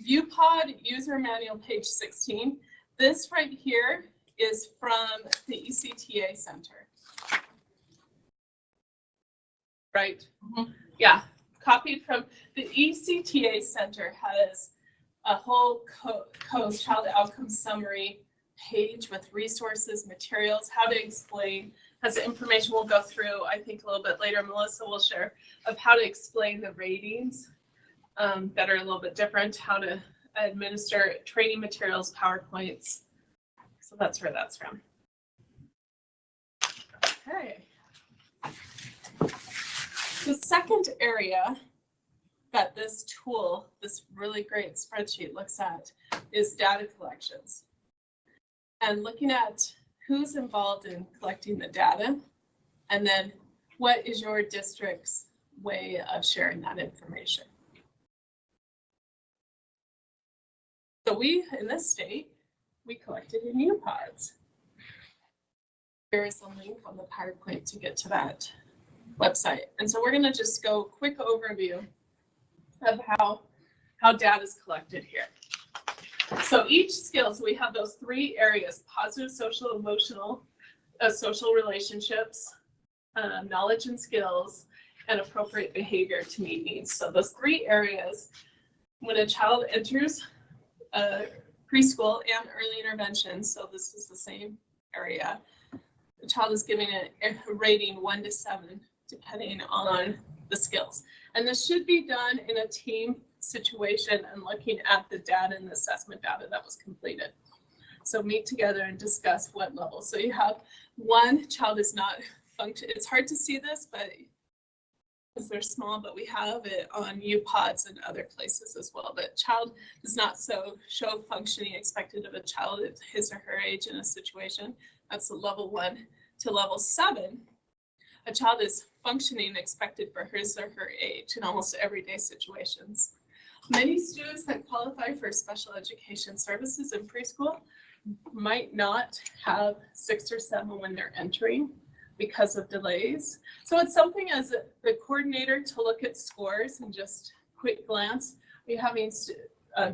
UPod user manual, page 16. This right here is from the ECTA Center. Right? Mm-hmm. Yeah, copied from the ECTA Center. Has a whole child outcome summary page with resources, materials, how to explain, has the information we'll go through, I think a little bit later, Melissa will share, of how to explain the ratings that are a little bit different, how to administer training materials, PowerPoints. So that's where that's from. Okay. The second area that this tool, this really great spreadsheet looks at, is data collections. And looking at who's involved in collecting the data, and then what is your district's way of sharing that information. So we, in this state, we collected in UPods. There is a link on the PowerPoint to get to that website. And so we're going to just go quick overview of how data is collected here. So each skill, so we have those three areas: positive, social, emotional, social relationships, knowledge and skills, and appropriate behavior to meet needs. So those three areas, when a child enters preschool and early intervention, so this is the same area, the child is given a rating 1 to 7, depending on the skills. And this should be done in a team situation and looking at the data and the assessment data that was completed. So meet together and discuss what level. So you have one child is not function. It's hard to see this, but because they're small, but we have it on UPods and other places as well. But child does not show functioning expected of a child at his or her age in a situation. That's the level 1 to level 7. A child is functioning expected for his or her age in almost everyday situations. Many students that qualify for special education services in preschool might not have 6 or 7 when they're entering because of delays. So it's something as the coordinator to look at scores and just quick glance. We're having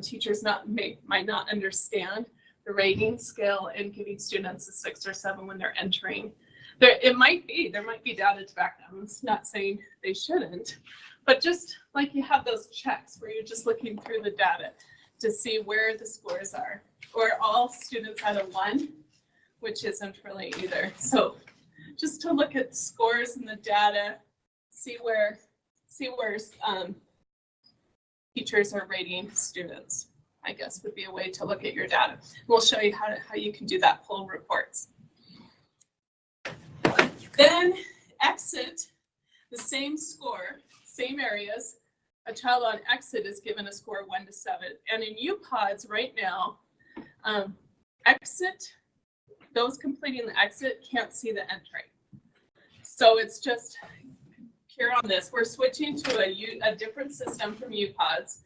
teachers might not understand the rating scale and giving students a 6 or 7 when they're entering. There might be data to back them. It's not saying they shouldn't, but just like you have those checks where you're just looking through the data to see where the scores are, or all students had a 1, which isn't really either. So just to look at scores in the data, see where teachers are rating students, I guess would be a way to look at your data. We'll show you how you can do that, pull reports. Then exit, the same score, same areas. A child on exit is given a score 1 to 7. And in UPods right now, exit, those completing the exit can't see the entry. So it's just here on this. We're switching to a different system from UPods,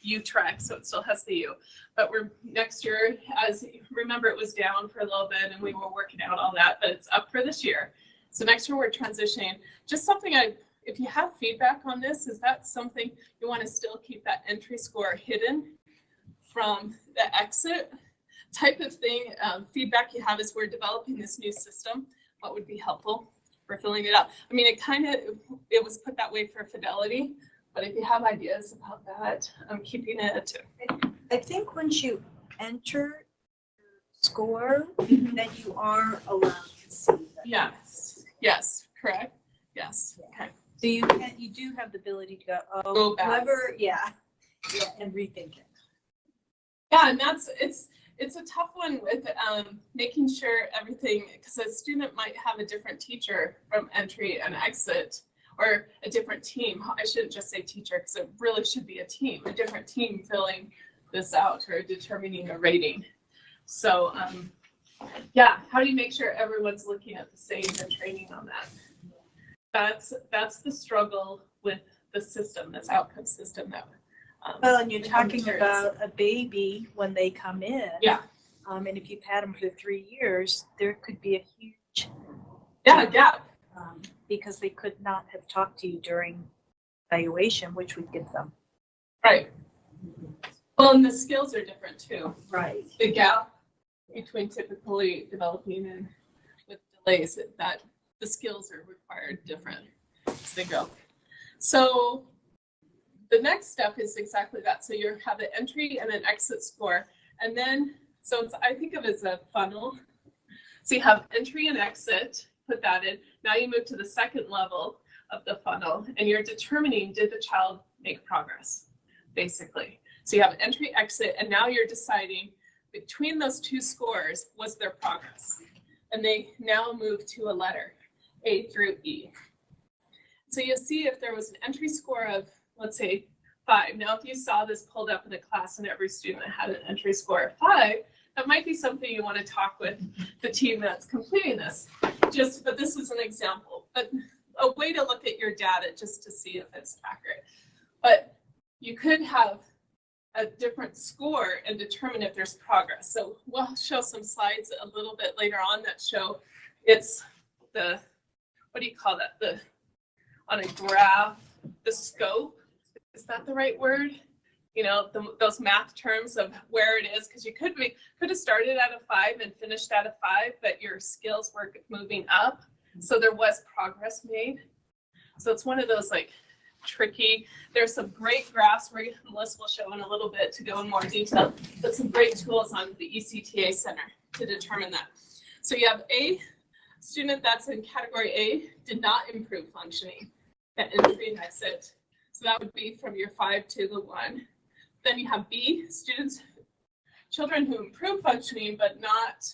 U-Track, so it still has the U. But we're next year, as remember, it was down for a little bit and we were working out all that, but it's up for this year. So next year we're transitioning. Just something if you have feedback on this, is that something you want to still keep that entry score hidden from the exit type of thing? Feedback you have is we're developing this new system. What would be helpful for filling it out? I mean, it was put that way for fidelity, but if you have ideas about that, I'm keeping it too. I think once you enter your score, then you are allowed to see that. Yes, correct. Yes. Okay. So you do have the ability to Go back. And rethink it. Yeah, and it's a tough one with making sure everything, because a student might have a different teacher from entry and exit, or a different team. I shouldn't just say teacher, because it really should be a team, a different team filling this out or determining a rating. So yeah, how do you make sure everyone's looking at the same and training on that? That's the struggle with the system, this outcome system that Well, and you're talking about a baby when they come in. Yeah. And if you've had them for 3 years, there could be a huge gap. Because they could not have talked to you during evaluation, which would give them. Right. Well, and the skills are different too. Right. The gap between typically developing and with delays, that the skills are required different as they go. So the next step is exactly that. So you have an entry and an exit score. And then, I think of it as a funnel. So you have entry and exit, put that in. Now you move to the second level of the funnel and you're determining, did the child make progress, basically. So you have entry, exit, and now you're deciding between those two scores, was there progress? And they now move to a letter, A through E. So you'll see if there was an entry score of, let's say, 5. Now, if you saw this pulled up in a class and every student had an entry score of 5, that might be something you want to talk with the team that's completing this. But this is an example, but a way to look at your data just to see if it's accurate. But you could have a different score and determine if there's progress. So we'll show some slides a little bit later on that show it's the, what do you call that? On a graph, the scope, is that the right word? You know, those math terms of where it is, because you could have started at a 5 and finished at a 5, but your skills were moving up. So there was progress made. So it's one of those like tricky, there's some great graphs where Melissa will show in a little bit to go in more detail, but some great tools on the ECTA Center to determine that. So you have a student that's in category A did not improve functioning at entry and exit. So that would be from your 5 to the 1. Then you have B, children who improve functioning, but not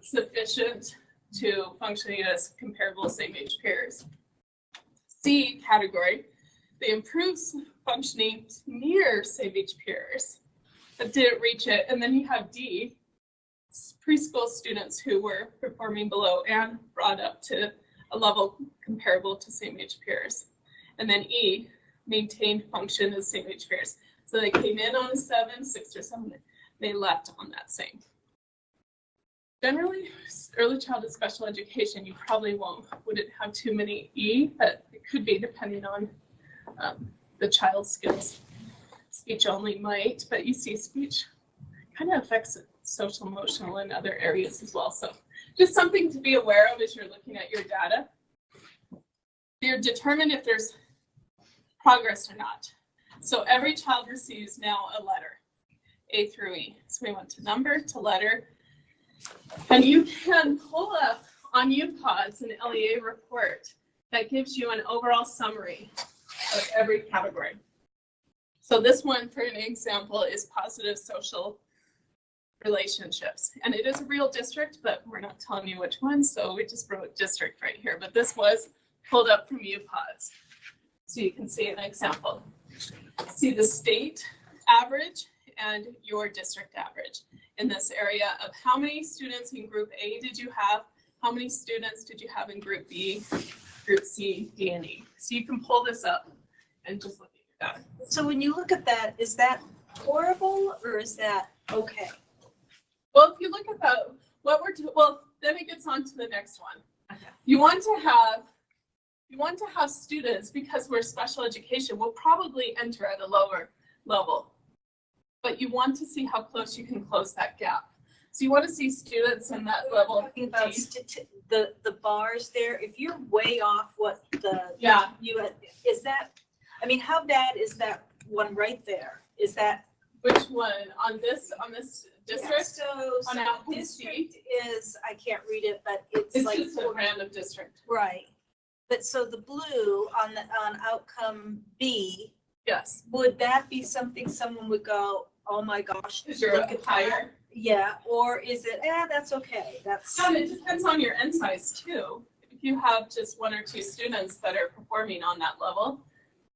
sufficient to functioning as comparable same age peers. C category, they improve functioning near same age peers, but didn't reach it. And then you have D, preschool students who were performing below and brought up to a level comparable to same age peers. And then E, maintained function as same age peers. So they came in on a 7, 6 or 7, they left on that same. Generally, early childhood special education, you probably wouldn't have too many E, but it could be depending on the child's skills. Speech only might, but you see speech kind of affects social, emotional, and other areas as well. So just something to be aware of as you're looking at your data. You're determined if there's progress or not. So every child receives now a letter, A through E. So we went to number, to letter, and you can pull up on UPods an LEA report that gives you an overall summary of every category. So this one, for an example, is positive social relationships. And it is a real district, but we're not telling you which one, so we just wrote district right here. But this was pulled up from UPods. So you can see an example. See the state average and your district average in this area of how many students in group A did you have, how many students did you have in group B, group C, D, and E. So you can pull this up and just look at your data. So when you look at that, is that horrible or is that okay? Well, if you look at what we're doing, well, then it gets on to the next one. Okay. You want to have students, because we're special education, will probably enter at a lower level, but you want to see how close you can close that gap. So you want to see students in that level. Talking about the bars there, if you're way off what is that, I mean, how bad is that one right there? Is that? Which one? On this district? Yeah, so district is, I can't read it, but it's like just a random district. Right. But so the blue on outcome B, yes, would that be something someone would go, oh my gosh, look at higher? Yeah, or is it, that's okay. It depends on your end size too. If you have just 1 or 2 students that are performing on that level,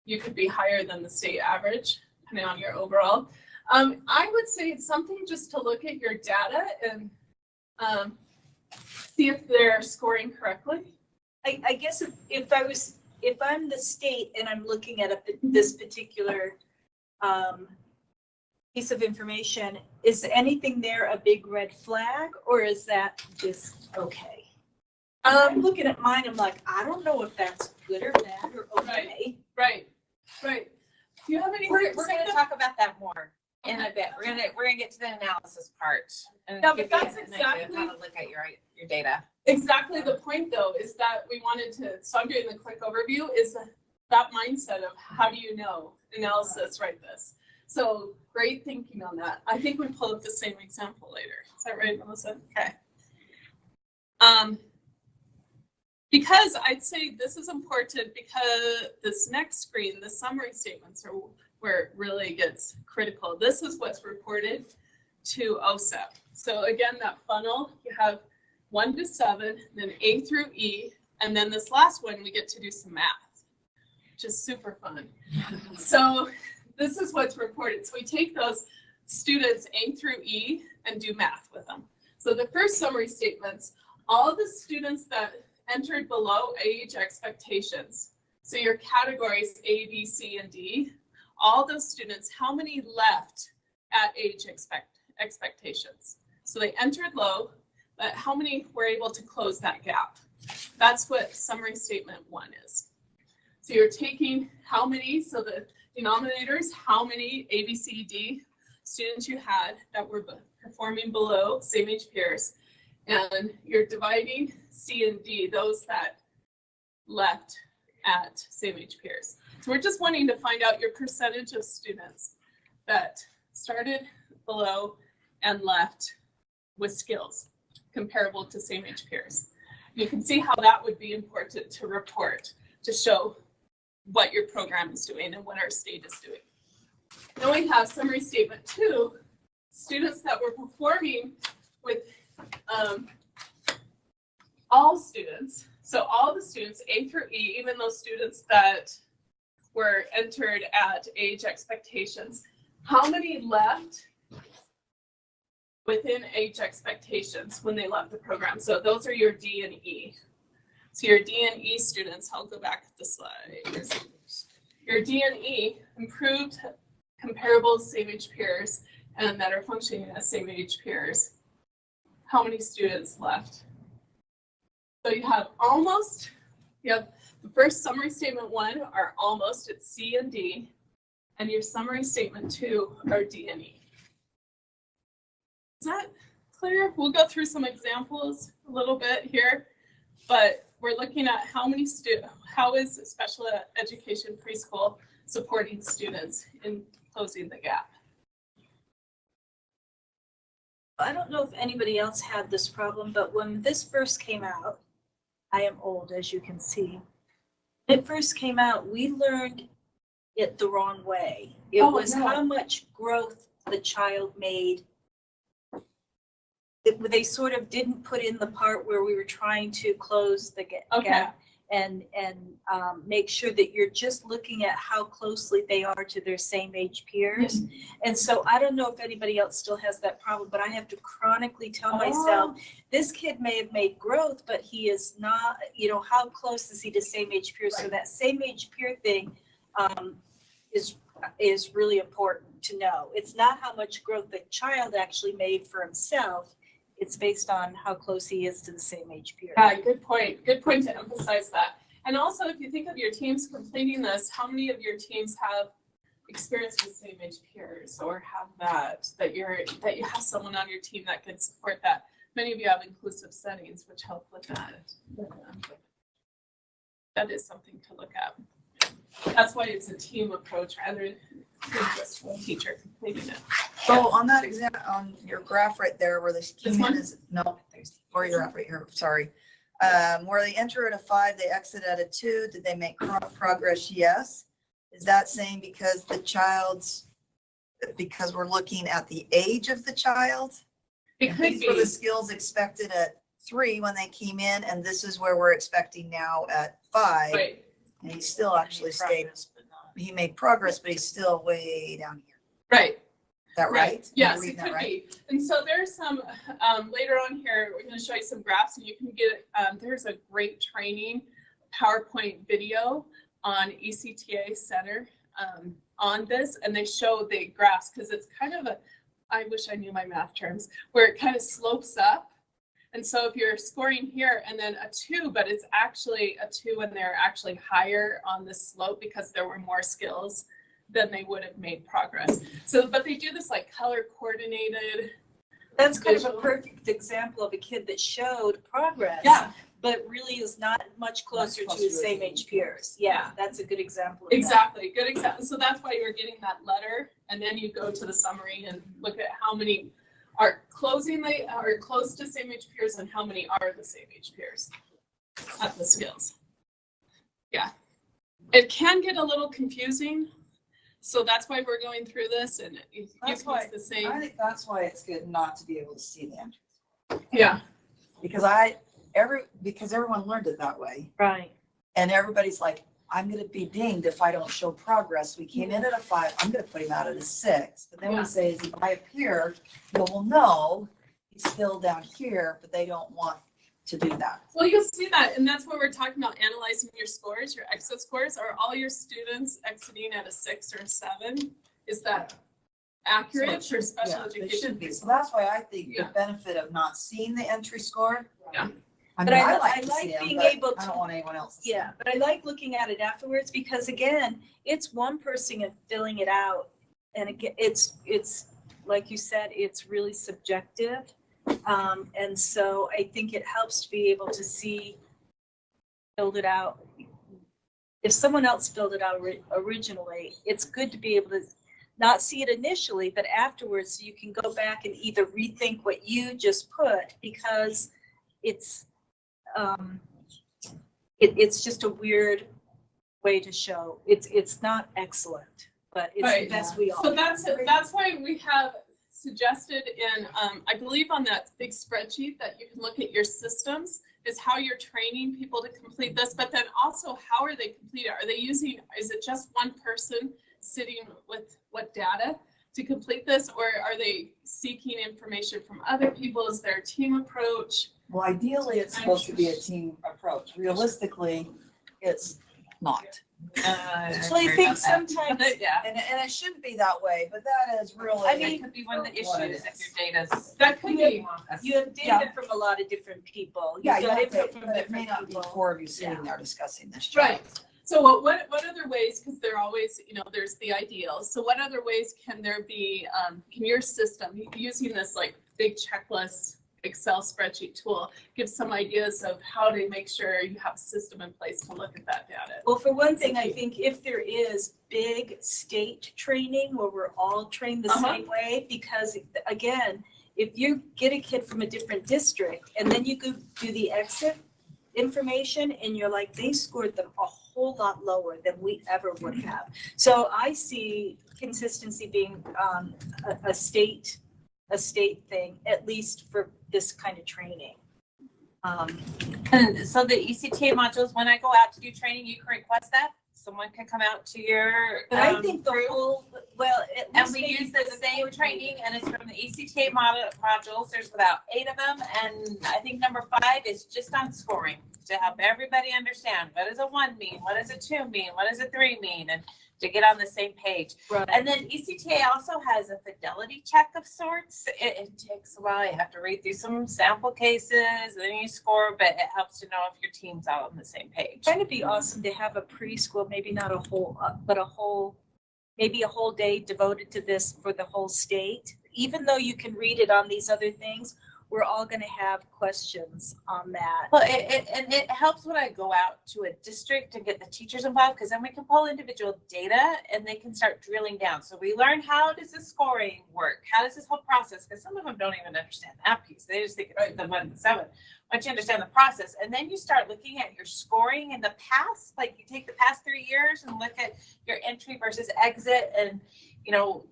you could be higher than the state average, depending on your overall. I would say it's something just to look at your data and see if they're scoring correctly. I guess if I'm the state and I'm looking at this particular piece of information, is anything there a big red flag, or is that just okay? I'm looking at mine, I'm like, I don't know if that's good or bad or okay. Right. Do you have any? We're going to talk about that more in a bit. We're gonna get to the analysis part and No, give but you that's an idea of exactly how to look at your data. Exactly the point, though, is that we wanted to. So I'm doing the quick overview. Is that mindset of how do you know analysis? Write this. So great thinking on that. I think we pull up the same example later. Is that right, Melissa? Okay. Because I'd say this is important, because this next screen, the summary statements, are where it really gets critical. This is what's reported to OSEP. So again, that funnel, you have 1 to 7, then A through E, and then this last one, we get to do some math, which is super fun. So this is what's reported. So we take those students A through E and do math with them. So the first summary statements, all the students that entered below age expectations. So your categories A, B, C, and D, all those students, how many left at age expectations? So they entered low, but how many were able to close that gap? That's what summary statement 1 is. So you're taking how many, so the denominators, how many A, B, C, D students you had that were performing below same age peers, and you're dividing C and D, those that left at same age peers. So we're just wanting to find out your percentage of students that started below and left with skills comparable to same age peers. You can see how that would be important to report to show what your program is doing and what our state is doing. Then we have summary statement 2, students that were performing with all students. So all the students, A through E, even those students that were entered at age expectations, how many left within age expectations when they left the program? So those are your D and E. So your D and E students, I'll go back to the slide. Your D and E improved comparable same age peers and that are functioning as same age peers. How many students left? So you have the first summary statement 1 are almost at C and D, and your summary statement 2 are D and E. Is that clear? We'll go through some examples a little bit here, but we're looking at how is special education preschool supporting students in closing the gap. I don't know if anybody else had this problem, but when this first came out, I am old, as you can see. When it first came out, we learned it the wrong way. It was how much growth the child made. They sort of didn't put in the part where we were trying to close the gap. and make sure that you're just looking at how closely they are to their same age peers. And so I don't know if anybody else still has that problem, but I have to chronically tell myself, this kid may have made growth, but he is not, you know, how close is he to same age peers? So that same age peer thing is really important to know. It's not how much growth the child actually made for himself. It's based on how close he is to the same age peer. Yeah, good point. Good point to emphasize that. And also, if you think of your teams completing this, how many of your teams have experience with same age peers, or have that you have someone on your team that can support that? Many of you have inclusive settings, which help with that. That is something to look at. That's why it's a team approach rather than just one teacher completing it. So on that example, on your graph right there where this came in is, no, or your graph right here, sorry. Where they enter at a 5, they exit at a 2. Did they make progress? Yes. Is that saying because because we're looking at the age of the child? It could these were the skills expected at 3 when they came in, and this is where we're expecting now at 5. Right. And he still actually stayed, he made progress, but he's still way down here. Right. Is that right? Yes, it could be. And so there's some, later on here, we're going to show you some graphs, and you can get, there's a great training PowerPoint video on ECTA Center on this, and they show the graphs, because it's kind of a, I wish I knew my math terms, where it kind of slopes up. And so if you're scoring here and then a 2, but it's actually a 2 when they're actually higher on the slope because there were more skills, then they would have made progress. So, but they do this like color coordinated. That's kind of a perfect example of a kid that showed progress. Yeah. But really is not much closer to his same age peers. Yeah, that's a good example of exactly, good example. So that's why you're getting that letter, and then you go to the summary and look at how many are closing, they are close to same age peers, and how many are the same age peers at the skills. Yeah, it can get a little confusing, so that's why we're going through this, and it's the same. I think that's why it's good not to be able to see the entries. Yeah, because everyone learned it that way, right? And everybody's like, I'm going to be dinged if I don't show progress. We came in at a 5. I'm going to put him out at a 6. But then we say, is he high up here? Well, no, he's still down here, but they don't want to do that. Well, you'll see that. And that's what we're talking about, analyzing your scores, your exit scores. Are all your students exiting at a 6 or a 7? Is that accurate for special education? It should be. So that's why I think the benefit of not seeing the entry score. Yeah. I mean, I like being able to. I don't want anyone else. Yeah, but I like looking at it afterwards, because again, it's one person filling it out, and again, it's like you said, it's really subjective, and so I think it helps to be able to see, build it out. If someone else filled it out originally, it's good to be able to not see it initially, but afterwards, so you can go back and either rethink what you just put, because it's it's just a weird way to show. It's not excellent, but it's the best we all. So that's why we have suggested in I believe on that big spreadsheet that you can look at your systems is how you're training people to complete this, but then also how are they completing? Are they using? Is it just one person sitting with what data to complete this, or are they seeking information from other people? Is there a team approach? Well, ideally, it's supposed to be a team approach. Realistically, it's not. Well, I think sometimes, and it shouldn't be that way, but that is really. I mean, it could be one of the issues if your data's. That could be. You have data from a lot of different people. Yeah, You've got input from but it may not be people. 4 of you sitting there discussing this. Right. So what other ways, because they're always, there's the ideals. So what other ways can there be, can your system, using this like big checklist Excel spreadsheet tool, give some ideas of how to make sure you have a system in place to look at that data? Well, for one thing, I think if there is big state training where we're all trained the same way, because again, if you get a kid from a different district and then you go do the exit information and you're like, they scored them a whole lot lower than we ever would have. So I see consistency being a state thing, at least for this kind of training. And so the ECTA modules, when I go out to do training, you can request that. Someone can come out to your. But I think the group, whole, well, and we use the same training, and it's from the ECTA modules. There's about 8 of them, and I think number 5 is just on scoring to help everybody understand what does a 1 mean, what does a 2 mean, what does a 3 mean, and to get on the same page. Right. And then ECTA also has a fidelity check of sorts. It takes a while. You have to read through some sample cases, then you score, but it helps to know if your team's all on the same page. Trying to be awesome to have a preschool, maybe not a whole, but maybe a whole day devoted to this for the whole state. Even though you can read it on these other things, we're all going to have questions on that. Well, it helps when I go out to a district and get the teachers involved, because then we can pull individual data and they can start drilling down. So we learn, how does the scoring work? How does this whole process? Because some of them don't even understand that piece. They just think it's the 1 to 7. Once you understand the process, and then you start looking at your scoring in the past, like you take the past 3 years and look at your entry versus exit, and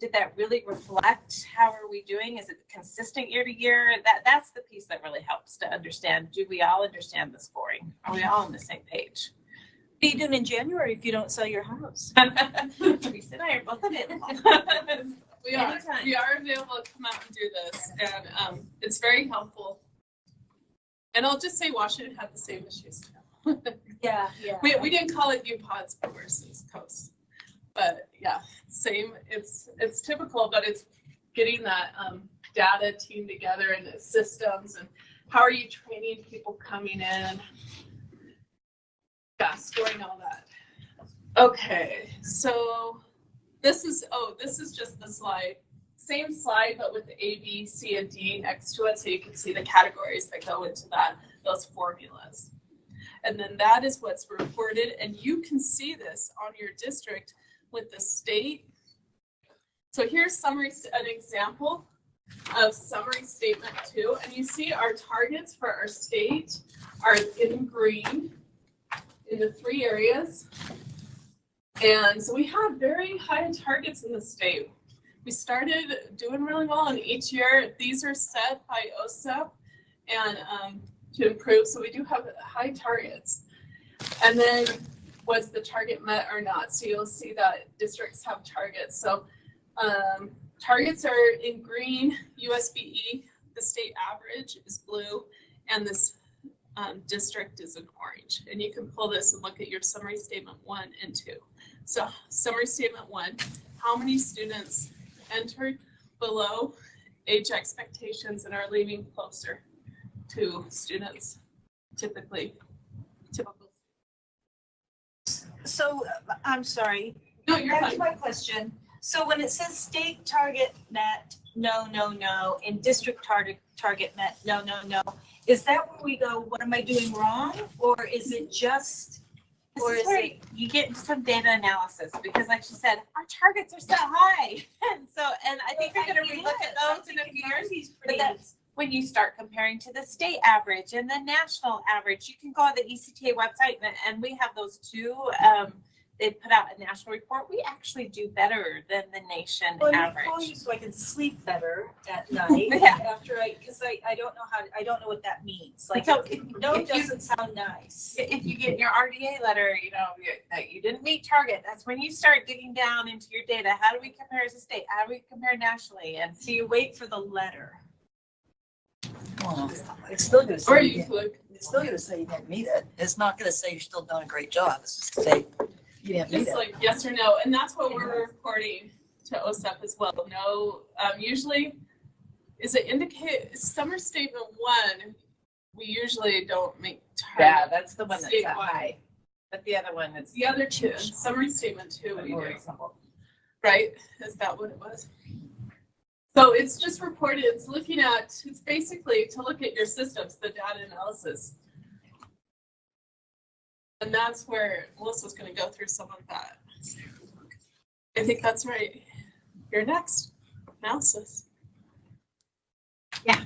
did that really reflect how are we doing? Is it consistent year to year? That's the piece that really helps to understand. Do we all understand the scoring? Are we all on the same page? What are you doing in January if you don't sell your house? Teresa and I are both available. We are Anytime. available to come out and do this, and it's very helpful. And I'll just say Washington had the same issues too. Yeah. We didn't call it U-Pods versus Coast. But yeah, same. It's typical, but it's getting that data team together and the systems, and how are you training people coming in? Yeah, scoring all that. Okay, so this is just the slide. Same slide, but with the A, B, C, and D next to it, so you can see the categories that go into those formulas. And then that is what's reported, and you can see this on your district with the state. So here's an example of summary statement 2, and you see our targets for our state are in green in the 3 areas. And so we have very high targets in the state. We started doing really well, and each year these are set by OSEP and to improve. So we do have high targets. And then was the target met or not? So you'll see that districts have targets. So targets are in green, USBE, the state average is blue, and this district is in orange. And you can pull this and look at your summary statement 1 and 2. So summary statement 1, how many students entered below age expectations and are leaving closer to students typical. So I'm sorry. No, you're Back fine. to my question. So when it says state target met, no, and district target met, no, is that where we go, what am I doing wrong? Or is it just, Or is it, you get into some data analysis, because like she said, our targets are so high. And I think we're going to relook at those in a few years. But that's when you start comparing to the state average and the national average. You can go on the ECTA website, and we have those too. They put out a national report. We actually do better than the nation average. Call you so I can sleep better at night after because I don't know what that means. Like, So it doesn't sound nice. If you get your RDA letter, that you didn't meet target, that's when you start digging down into your data. How do we compare as a state? How do we compare nationally? And So you wait for the letter. Well, it's still going to say Or you you didn't- could. it's still going to say you didn't meet it. It's not going to say you're still doing a great job. It's just going to say you didn't meet Just it. like yes or no, and that's what we're reporting to OSEP as well. No, usually is it indicate summer statement 1. We usually don't make target. that's the one that's that high. But the other one is The other 2, summary statement 2, we do. Right? Is that what it was? So it's just reported. It's it's basically to look at your systems, the data analysis. And that's where Melissa's going to go through some of that. I think that's right. You're next. Analysis. Yeah.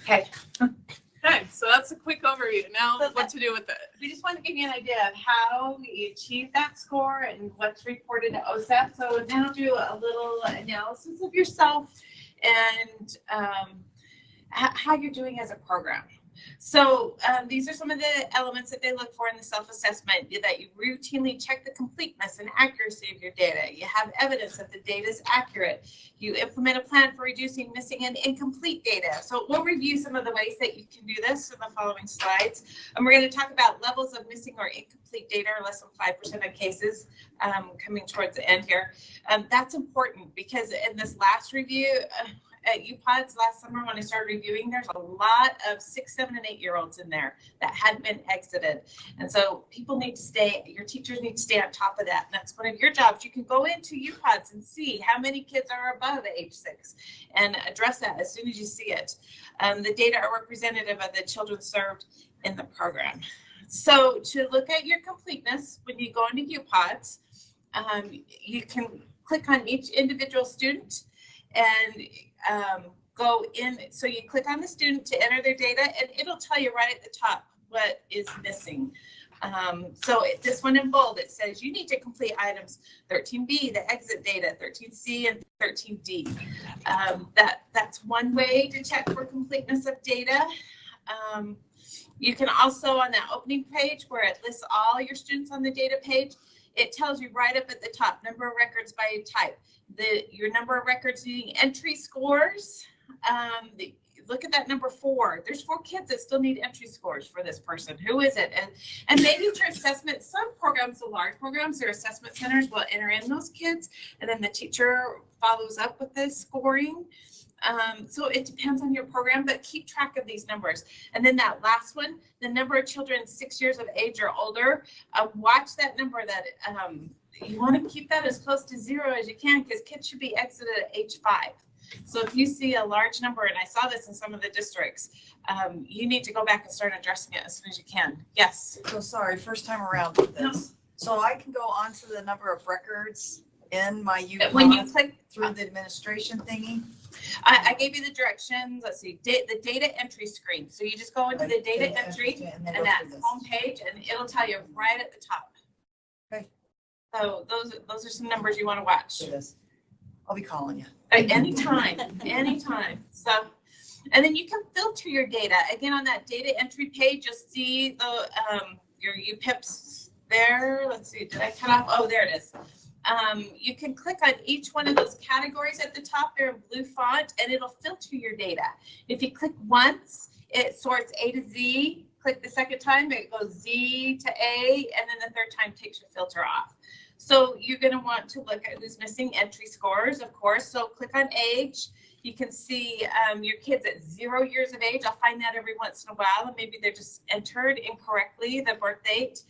Okay, so that's a quick overview. Now So what to do with it. We just want to give you an idea of how we achieve that score and what's reported to OSEP. So now do a little analysis of yourself and how you're doing as a program. So these are some of the elements that they look for in the self-assessment, that you routinely check the completeness and accuracy of your data. You have evidence that the data is accurate. You implement a plan for reducing missing and incomplete data. So we'll review some of the ways that you can do this in the following slides. And we're going to talk about levels of missing or incomplete data, or less than 5% of cases, coming towards the end here. That's important because in this last review, at UPODs last summer when I started reviewing, there's a lot of 6, 7, and 8-year-olds in there that hadn't been exited. And so people need to stay, your teachers need to stay on top of that. And that's one of your jobs. You can go into UPODs and see how many kids are above age 6 and address that as soon as you see it. The data are representative of the children served in the program. So to look at your completeness, when you go into UPODs, you can click on each individual student and go in. So you click on the student to enter their data, and it'll tell you right at the top what is missing. So this one in bold, it says you need to complete items 13B, the exit data, 13C, and 13D. That's one way to check for completeness of data. You can also, on that opening page where it lists all your students on the data page, it tells you right up at the top, number of records by type, your number of records needing entry scores. Look at that number 4. There's 4 kids that still need entry scores for this person. Who is it? And maybe for assessment, some programs, the large programs, their assessment centers will enter in those kids, and then the teacher follows up with the scoring. So it depends on your program, but keep track of these numbers. And then that last one, the number of children 6 years of age or older, watch that number. That you want to keep that as close to 0 as you can, because kids should be exited at age 5. So if you see a large number, and I saw this in some of the districts, you need to go back and start addressing it as soon as you can. Yes. So sorry, first time around with this. No. So I can go onto the number of records in my UPOD when you click through the administration thingy. I gave you the directions. Let's see, the data entry screen. So you just go into the data entry and that home page, and it'll tell you right at the top. Okay. So those are some numbers you want to watch. I'll be calling you. Anytime, anytime. So, and then you can filter your data. Again, on that data entry page, you'll see the your UPIPs there. Let's see, did I cut off? Oh, there it is. You can click on each one of those categories at the top there in blue font, and it'll filter your data. If you click once, it sorts A to Z. Click the second time, it goes Z to A, and then the third time takes your filter off. So you're going to want to look at who's missing entry scores, of course. So click on age. You can see your kids at 0 years of age. I'll find that every once in a while, and maybe they're just entered incorrectly, the birth date.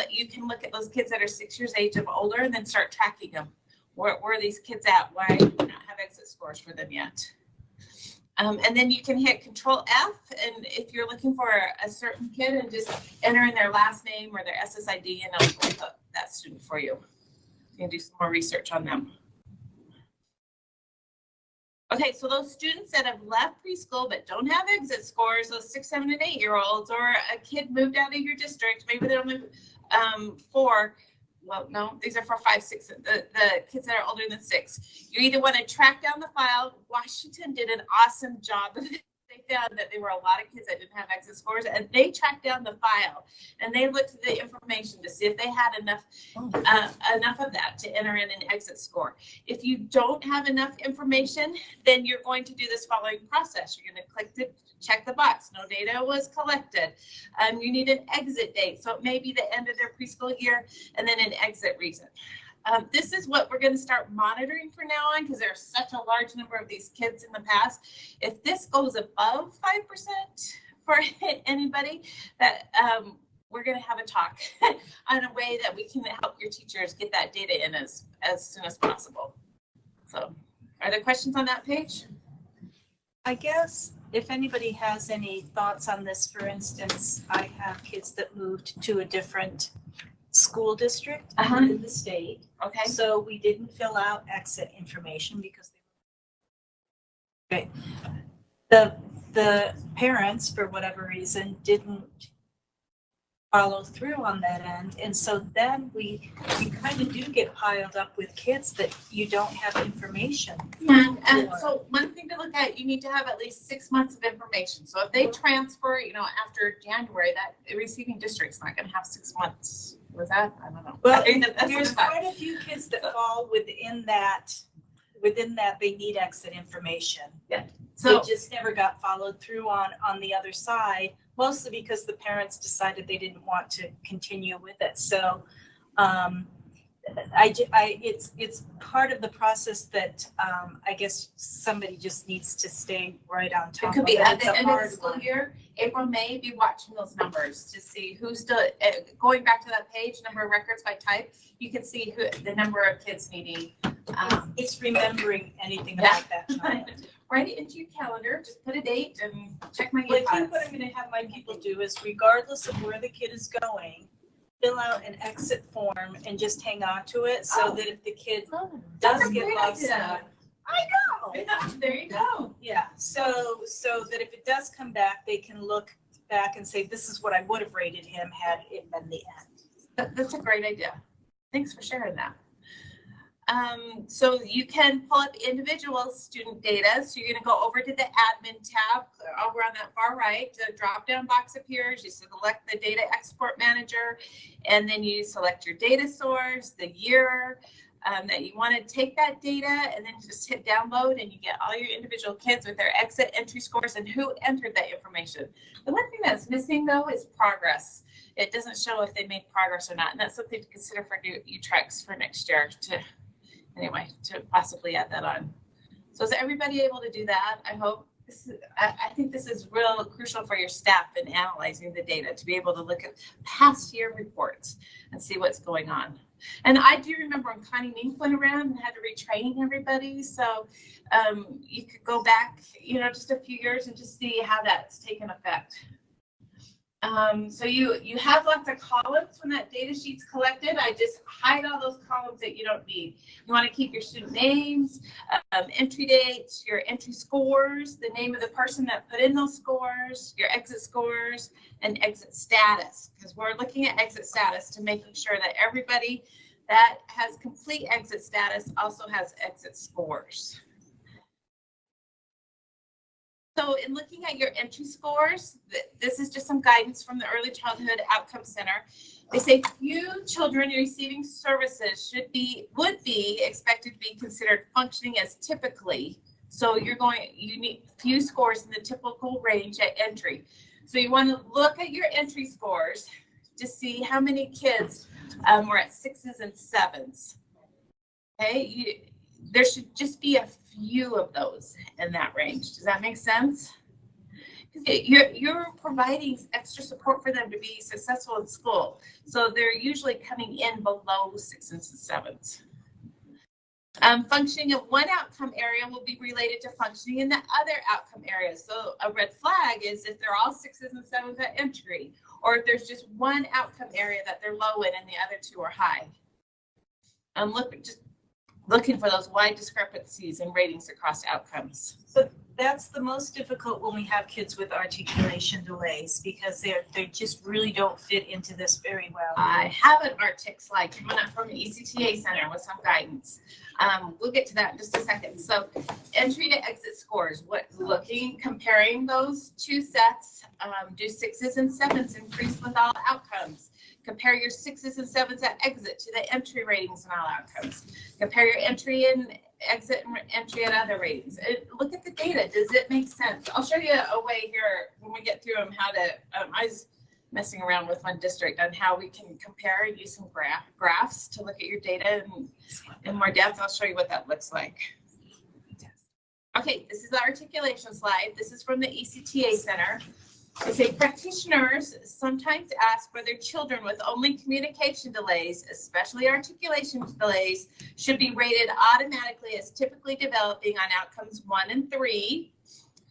You can look at those kids that are 6 years age of older, and then start tracking them. Where are these kids at? Why do we not have exit scores for them yet? And then you can hit Control F, and if you're looking for a certain kid, and just enter in their last name or their SSID, and it'll pull up that student for you. You can do some more research on them. Okay, so those students that have left preschool but don't have exit scores, those 6, 7, and 8-year-olds, or a kid moved out of your district, maybe they don't move well, no, these are for 5, 6, the kids that are older than 6. You either want to track down the file. Washington did an awesome job of it. They found that there were a lot of kids that didn't have exit scores, and they tracked down the file, and they looked at the information to see if they had enough of that to enter in an exit score. If you don't have enough information, then you're going to do this following process. You're going to click the check the box. No data was collected. You need an exit date, so it may be the end of their preschool year, and then an exit reason. This is what we're going to start monitoring from now on, because there's such a large number of these kids in the past. If this goes above 5% for anybody, that we're going to have a talk on a way that we can help your teachers get that data in as soon as possible. So, are there questions on that page? I guess if anybody has any thoughts on this, for instance, I have kids that moved to a different school district in the state. Okay. So we didn't fill out exit information because the parents, for whatever reason, didn't follow through on that end. And so then we kind of do get piled up with kids that you don't have information. And so one thing to look at, you need to have at least 6 months of information. So if they transfer, after January, that receiving district's not going to have 6 months. Was that? I don't know. Well, That's there's quite a few kids that fall within that they need exit information. Yeah. So it just never got followed through on the other side, mostly because the parents decided they didn't want to continue with it. So it's part of the process that I guess somebody just needs to stay right on top of. It could be at It's the a end of the hard school one. year, April, May, be watching those numbers to see who's still, going back to that page, number of records by type, you can see the number of kids needing. It's remembering anything Yeah. about that child. Write it into your calendar, just put a date and check my Well, I think earpods. what I'm gonna have my people do is regardless of where the kid is going, fill out an exit form and just hang on to it so that if the kid That's does a get great lost. idea. I know. There you go. Yeah, so that if it does come back, they can look back and say, this is what I would have rated him had it been the end. That's a great idea. Thanks for sharing that. So you can pull up individual student data. So you're going to go over to the admin tab over on that far right. The drop down box appears. You select the data export manager, and then you select your data source, the year that you want to take that data, and then just hit download, and you get all your individual kids with their exit entry scores and who entered that information. The one thing that's missing though is progress. It doesn't show if they made progress or not, and that's something to consider for U-Trex for next year to possibly add that on. So is everybody able to do that? I hope. I think this is real crucial for your staff in analyzing the data, to be able to look at past year reports and see what's going on. And I do remember when Connie Mink went around and had to retrain everybody. So you could go back, just a few years and just see how that's taken effect. So you have lots of columns when that data sheet's collected. I just hide all those columns that you don't need. You want to keep your student names, entry dates, your entry scores, the name of the person that put in those scores, your exit scores, and exit status, because we're looking at exit status to making sure that everybody that has complete exit status also has exit scores. So in looking at your entry scores, this is just some guidance from the Early Childhood Outcome Center. They say few children receiving services would be expected to be considered functioning as typically. So you need few scores in the typical range at entry. So you want to look at your entry scores to see how many kids were at 6s and 7s. Okay, there should just be a few of those in that range. Does that make sense? You're providing extra support for them to be successful in school. So they're usually coming in below 6s and 7s. Functioning of one outcome area will be related to functioning in the other outcome areas. So a red flag is if they're all 6s and 7s at entry, or if there's just one outcome area that they're low in and the other two are high. Looking for those wide discrepancies in ratings across outcomes. So that's the most difficult when we have kids with articulation delays, because they just really don't fit into this very well. I have an ARTIC slide coming up from the ECTA Center with some guidance. We'll get to that in just a second. So entry to exit scores, comparing those two sets, do 6s and 7s increase with all outcomes. Compare your 6s and 7s at exit to the entry ratings and all outcomes. Compare your entry and exit and entry at other ratings. Look at the data. Does it make sense? I'll show you a way here when we get through them how to, I was messing around with one district on how we can compare and use some graphs to look at your data in more depth. I'll show you what that looks like. Okay, this is the articulation slide. This is from the ECTA Center. They say practitioners sometimes ask whether children with only communication delays, especially articulation delays, should be rated automatically as typically developing on outcomes 1 and 3.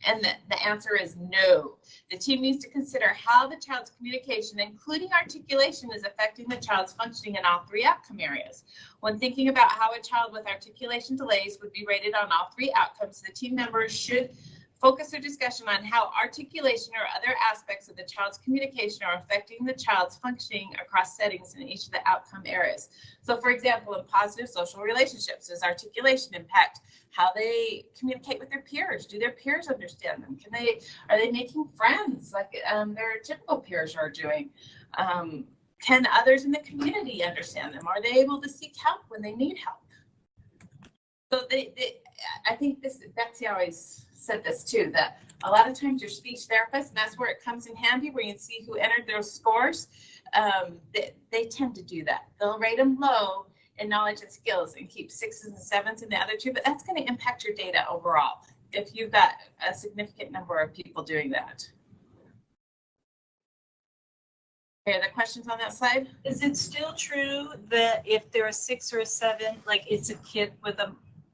And the answer is no. The team needs to consider how the child's communication, including articulation, is affecting the child's functioning in all 3 outcome areas. When thinking about how a child with articulation delays would be rated on all 3 outcomes, the team members should focus their discussion on how articulation or other aspects of the child's communication are affecting the child's functioning across settings in each of the outcome areas. So for example, in positive social relationships, does articulation impact how they communicate with their peers? Do their peers understand them? Are they making friends like their typical peers are doing? Can others in the community understand them? Are they able to seek help when they need help? So I think Betsy always said this too, that a lot of times your speech therapist, and that's where it comes in handy, where you can see who entered those scores, they tend to do that. They'll rate them low in knowledge and skills and keep 6s and 7s in the other two, but that's going to impact your data overall if you've got a significant number of people doing that. Okay, the questions on that slide? Is it still true that if they're a 6 or a 7, like it's a kid with a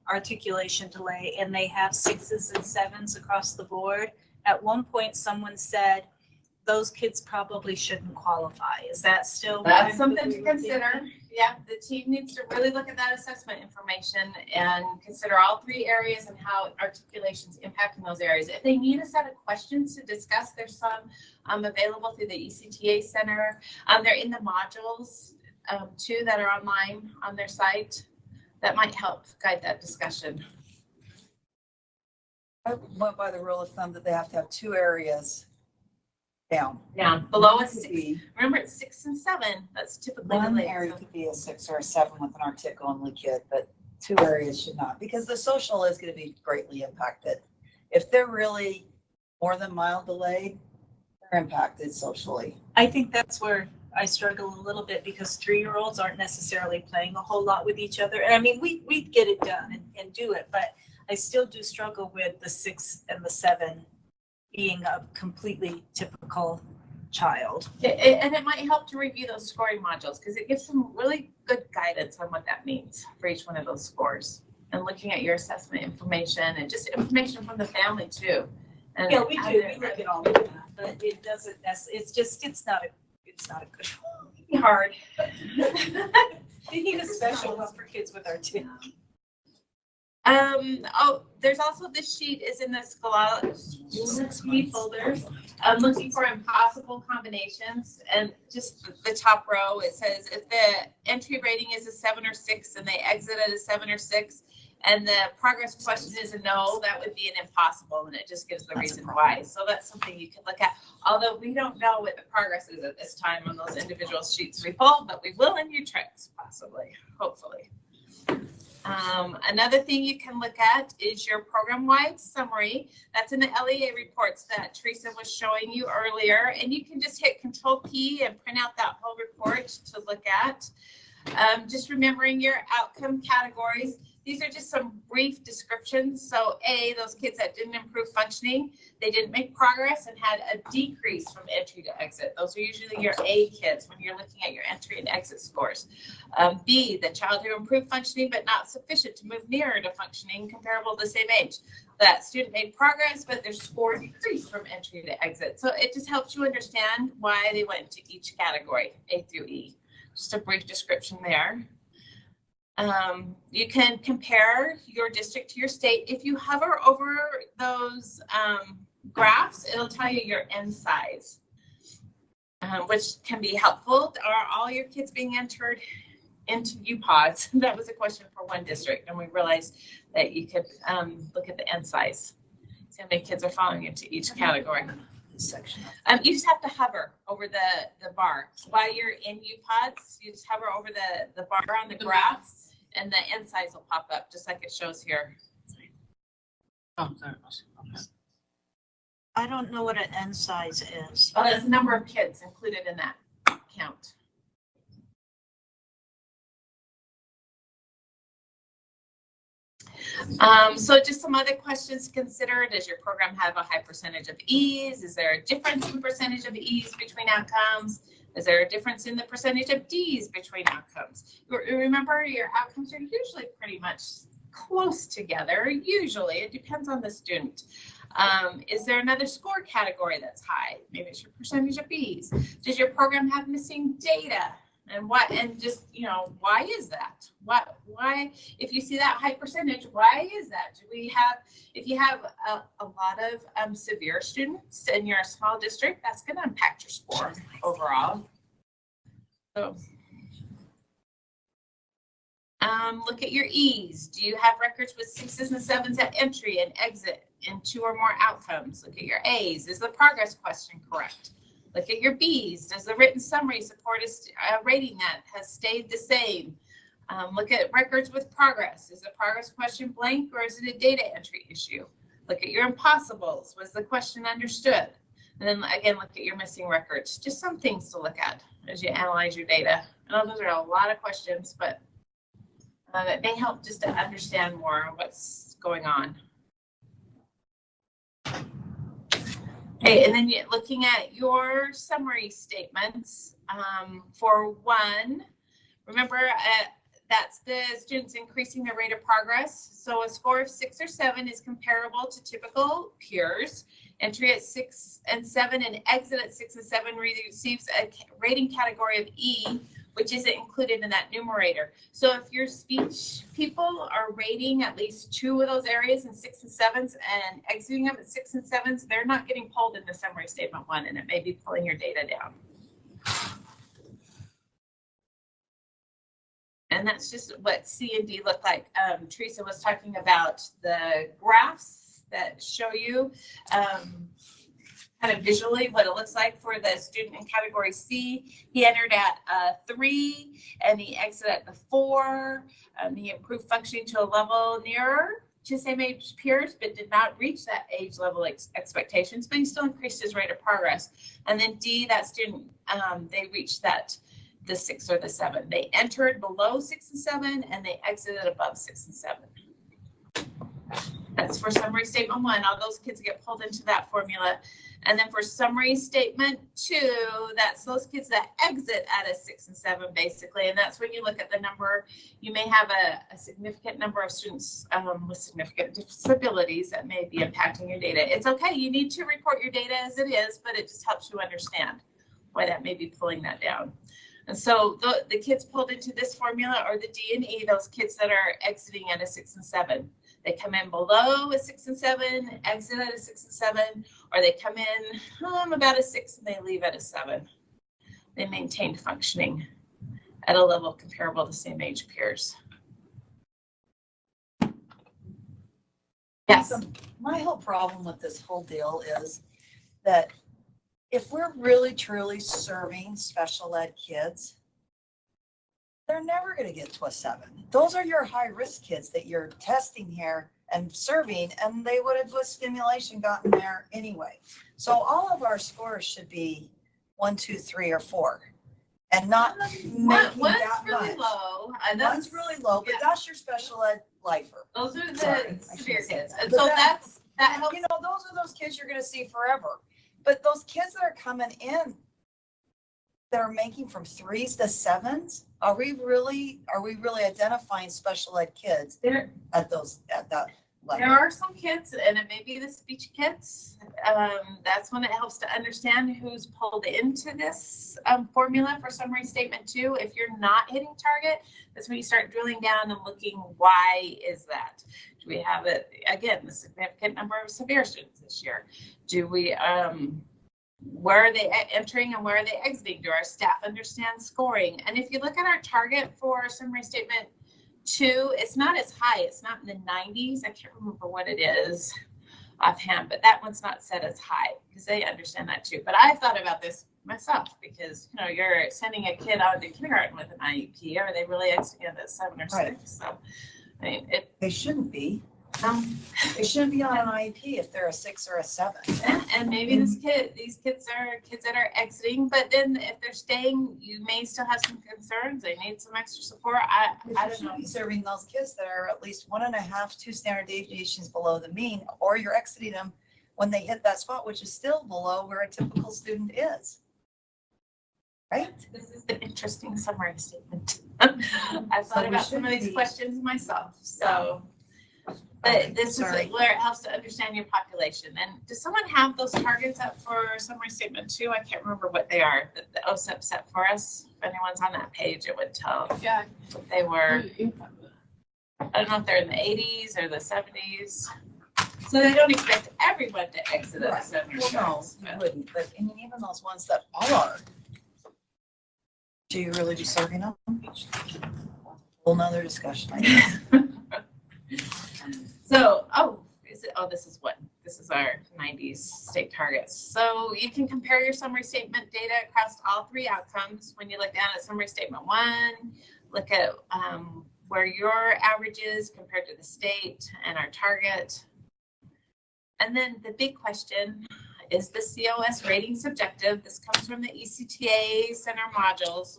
articulation delay and they have 6s and 7s across the board? At one point, someone said those kids probably shouldn't qualify. Is that still? That's something to consider. Yeah, the team needs to really look at that assessment information and consider all 3 areas and how articulation's impacting those areas. If they need a set of questions to discuss, there's some available through the ECTA Center. They're in the modules too that are online on their site. That might help guide that discussion. I went by the rule of thumb that they have to have 2 areas down. Down. Below a 6. Remember, it's 6 and 7. That's typically One the area could be a 6 or a 7 with an article-only kid, but 2 areas should not, because the social is going to be greatly impacted. If they're really more than mild delayed, they're impacted socially. I think that's where I struggle a little bit, because 3-year-olds aren't necessarily playing a whole lot with each other. And I mean, we get it done and do it, but I still do struggle with the 6 and the 7 being a completely typical child. And it might help to review those scoring modules, because it gives some really good guidance on what that means for each one of those scores, and looking at your assessment information and just information from the family too. And yeah, we do. We look at all of that, but it doesn't. It's not a good one. It's hard. You need a special one for kids with autism. Oh, there's also this sheet is in the Scholastic folders. I'm looking for impossible combinations, and just the top row, it says if the entry rating is a 7 or 6 and they exit at a 7 or 6, and the progress question is a no, that would be an impossible, and it just gives the reason why. So that's something you could look at. Although we don't know what the progress is at this time on those individual sheets we pull, but we will in U-Tricks, possibly, hopefully. Another thing you can look at is your program-wide summary. That's in the LEA reports that Teresa was showing you earlier, and you can just hit Control-P and print out that whole report to look at. Just remembering your outcome categories. These are just some brief descriptions. So A, those kids that didn't improve functioning, they didn't make progress and had a decrease from entry to exit. Those are usually your A kids when you're looking at your entry and exit scores. B, the child who improved functioning but not sufficient to move nearer to functioning comparable to the same age. That student made progress, but their score decreased from entry to exit. So it just helps you understand why they went into each category, A through E. Just a brief description there. You can compare your district to your state. If you hover over those graphs, it'll tell you your N size, which can be helpful. Are all your kids being entered into UPODs? That was a question for one district, and we realized that you could look at the N size. So how many kids are falling into each category. Section. You just have to hover over the bar. While you're in UPODs, you just hover over the bar on the graph, and the N size will pop up just like it shows here. Oh, there it was. Okay. I don't know what an N size is. Oh, that's the number of kids included in that count. So just some other questions to consider. Does your program have a high percentage of E's? Is there a difference in percentage of E's between outcomes? Is there a difference in the percentage of D's between outcomes? Remember, your outcomes are usually pretty much close together. Usually, it depends on the student. Is there another score category that's high? Maybe it's your percentage of B's. Does your program have missing data? And what, and just, why is that? Why, if you see that high percentage, why is that? Do we have, if you have a lot of severe students and you're a small district, that's going to impact your score overall. So, look at your E's. Do you have records with 6s and 7s at entry and exit in 2 or more outcomes? Look at your A's. Is the progress question correct? Look at your B's. Does the written summary support a rating that has stayed the same? Look at records with progress. Is the progress question blank or is it a data entry issue? Look at your impossibles. Was the question understood? And then again, look at your missing records. Just some things to look at as you analyze your data. I know those are a lot of questions, but that may help just to understand more what's going on. Okay, and then you're looking at your summary statements. For one, remember that's the students increasing their rate of progress. So a score of 6 or 7 is comparable to typical peers. Entry at 6 and 7 and exit at 6 and 7 receives a rating category of E, which isn't included in that numerator. So if your speech people are rating at least 2 of those areas in 6 and 7s and exiting them at 6 and 7s, they're not getting pulled in the summary statement 1, and it may be pulling your data down. And that's just what C and D look like. Teresa was talking about the graphs that show you kind of visually what it looks like for the student in category C. He entered at 3 and he exited at the 4. He improved functioning to a level nearer to same age peers, but did not reach that age level expectations, but he still increased his rate of progress. And then D, that student, they reached the 6 or the 7. They entered below 6 and 7 and they exited above 6 and 7. That's for summary statement 1. All those kids get pulled into that formula. And then for summary statement 2, that's those kids that exit at a 6 and 7 basically. And that's when you look at the number. You may have a significant number of students with significant disabilities that may be impacting your data. It's okay. You need to report your data as it is, but it just helps you understand why that may be pulling that down. And so the kids pulled into this formula are the D and E, those kids that are exiting at a 6 and 7. They come in below a 6 and 7, exit at a 6 and 7, or they come in about a 6 and they leave at a 7. They maintained functioning at a level comparable to same age peers. Yes. My whole problem with this whole deal is that if we're really truly serving special ed kids, they're never going to get to a 7. Those are your high risk kids that you're testing here and serving, and they would have with stimulation gotten there anyway. So all of our scores should be 1, 2, 3, or 4, and not making that really much. Low. One's really low, but that's your special ed lifer. Those are the severe kids, and But so that helps. You know, those are those kids you're going to see forever. But those kids that are coming in that are making from 3s to 7s, are we really identifying special ed kids at that level? There are some kids, and it may be the speech kids. That's when it helps to understand who's pulled into this formula for summary statement 2. If you're not hitting target, that's when you start drilling down and looking, why is that? Do we have a significant number of severe students this year? Do we where are they entering and where are they exiting? Do our staff understand scoring? And if you look at our target for summary statement 2, it's not as high. It's not in the 90s. I can't remember what it is offhand, but that one's not set as high because they understand that too. But I've thought about this myself because you're sending a kid out to kindergarten with an IEP. Are they really exiting at 7 or 6? Right. So I mean, they shouldn't be. They shouldn't be on an IEP if they're a 6 or a 7. And maybe these kids are kids that are exiting, but then if they're staying, you may still have some concerns. They need some extra support. I don't know. Be serving those kids that are at least 1.5, 2 standard deviations below the mean, or you're exiting them when they hit that spot, which is still below where a typical student is. Right? This is an interesting summary statement. I've thought about some of these questions myself. So. But this is where it helps to understand your population. And does someone have those targets up for summary statement 2? I can't remember what they are that the OSEP set for us. anyone's on that page, it would tell Yeah. if they were, I don't know if they're in the 80s or the 70s. So they don't expect everyone to exit at a certain Well, no, you wouldn't, but I mean, even those ones that are, do you really be serving them? Whole nother discussion, I guess. So, this is what, this is our 90s state targets. So you can compare your summary statement data across all 3 outcomes. When you look down at summary statement 1, look at where your average is compared to the state and our target. And then the big question, is the COS rating subjective? This comes from the ECTA Center modules.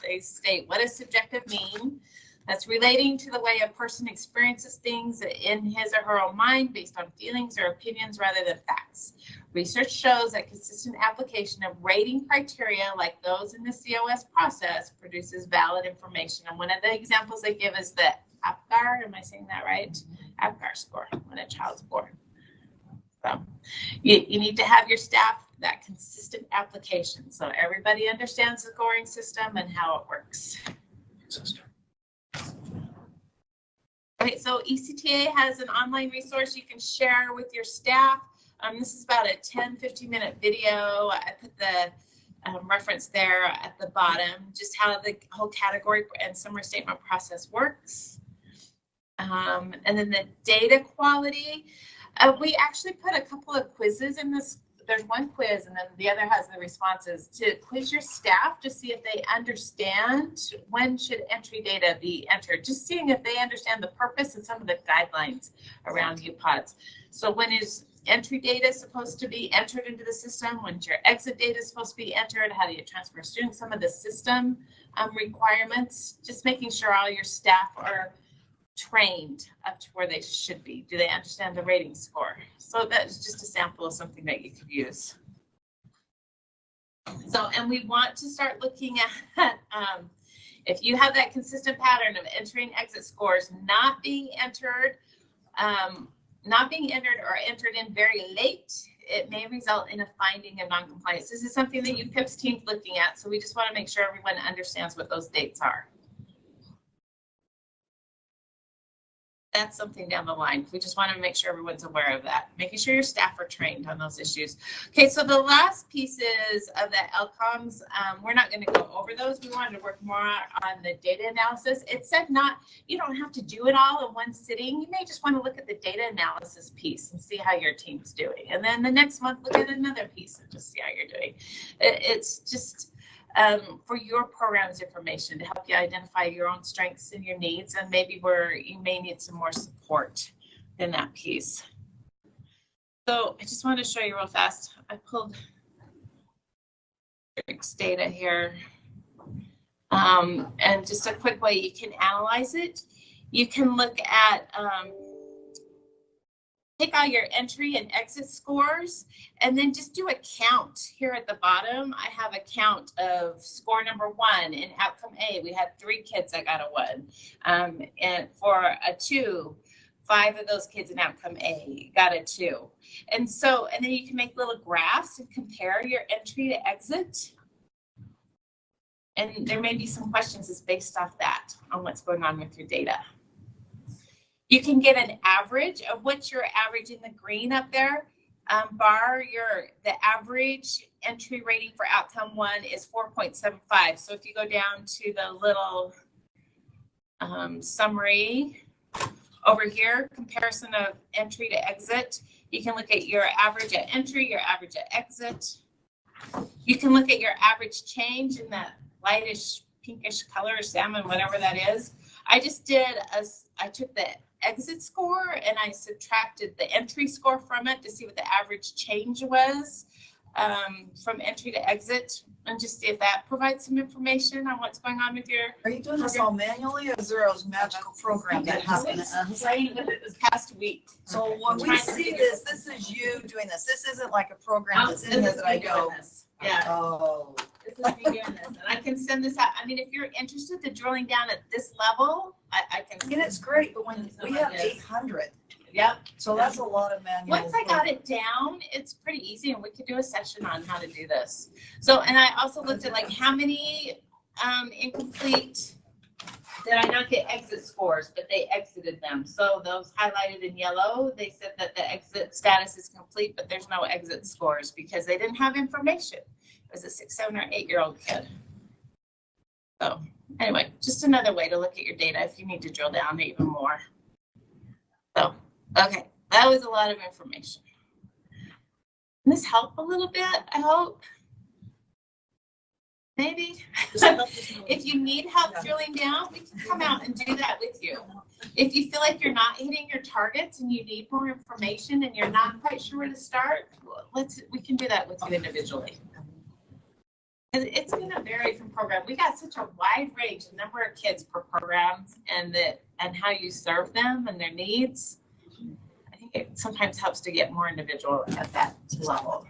They state, what does subjective mean? That's relating to the way a person experiences things in his or her own mind based on feelings or opinions rather than facts. Research shows that consistent application of rating criteria like those in the COS process produces valid information. And one of the examples they give is the APGAR, am I saying that right? APGAR score when a child's born. So you need to have your staff that consistent application so everybody understands the scoring system and how it works. Okay, so ECTA has an online resource you can share with your staff. This is about a 10-15 minute video. I put the reference there at the bottom, just how the whole category and summary statement process works. And then the data quality. We actually put a couple of quizzes in this. There's one quiz and then the other has the responses to quiz your staff to see if they understand when should entry data be entered. Just seeing if they understand the purpose and some of the guidelines around UPODs. So when is entry data supposed to be entered into the system? When's your exit data supposed to be entered? How do you transfer students? Some of the system requirements, just making sure all your staff are trained up to where they should be. Do they understand the rating score? So that's just a sample of something that you could use. So, and we want to start looking at if you have that consistent pattern of entering exit scores not being entered or entered in very late, it may result in a finding of noncompliance. This is something that UPIP's team's looking at, so we just want to make sure everyone understands what those dates are. That's something down the line. We just want to make sure everyone's aware of that, making sure your staff are trained on those issues. Okay, so the last pieces of the LCOMs, we're not going to go over those. We wanted to work more on the data analysis. It said you don't have to do it all in one sitting. You may just want to look at the data analysis piece and see how your team's doing. And then the next month, look at another piece and just see how you're doing. It's just for your program's information to help you identify your own strengths and your needs and maybe where you may need some more support in that piece. So I just want to show you real fast. I pulled data here and just a quick way you can analyze it. You can look at take all your entry and exit scores and then just do a count here at the bottom. I have a count of score number 1 in outcome A. We had 3 kids that got a 1. And for a 2, 5 of those kids in outcome A got a 2. And then you can make little graphs and compare your entry to exit. And there may be some questions that's based off that on what's going on with your data. You can get an average of what your average in the green up there bar. The average entry rating for outcome 1 is 4.75. So if you go down to the little summary over here, comparison of entry to exit, you can look at your average at entry, your average at exit. You can look at your average change in that lightish pinkish color, salmon, whatever that is. I took the exit score and I subtracted the entry score from it to see what the average change was from entry to exit and just see if that provides some information on what's going on with your. Are you doing this all manually or is there a magical program that happens? Playing with it this past week. So when we see this is you doing this. This isn't like a program that's in here that I go. Yeah. Oh. This is me doing this, and I can send this out. I mean, if you're interested in drilling down at this level, I can. And it's great, but when we have 800. Yep. So that's a lot of manual. Once I got it down, it's pretty easy, and we could do a session on how to do this. So, and I also looked at like how many incomplete, did I not get exit scores, but they exited them. So those highlighted in yellow, they said that the exit status is complete, but there's no exit scores because they didn't have information. It was a 6, 7, or 8-year-old kid. So anyway, just another way to look at your data if you need to drill down even more. So, okay, that was a lot of information. Can this help a little bit, I hope? Maybe. If you need help drilling down, we can come out and do that with you. If you feel like you're not hitting your targets and you need more information and you're not quite sure where to start, we can do that with you individually. It's going to vary from program. We got such a wide range, the number of kids per program and how you serve them and their needs. I think it sometimes helps to get more individual at that level.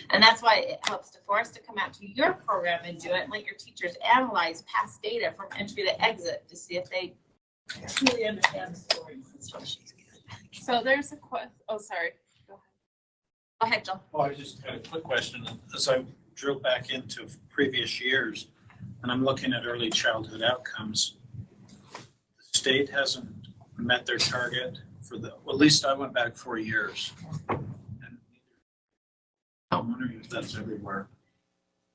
And that's why it helps for us to come out to your program and do it and let your teachers analyze past data from entry to exit to see if they truly understand the story. So there's a question. Oh, sorry. Go ahead, Jill. Oh, I just had a quick question. As I drill back into previous years, and I'm looking at early childhood outcomes, the state hasn't met their target for well, at least I went back 4 years. I'm wondering if that's everywhere.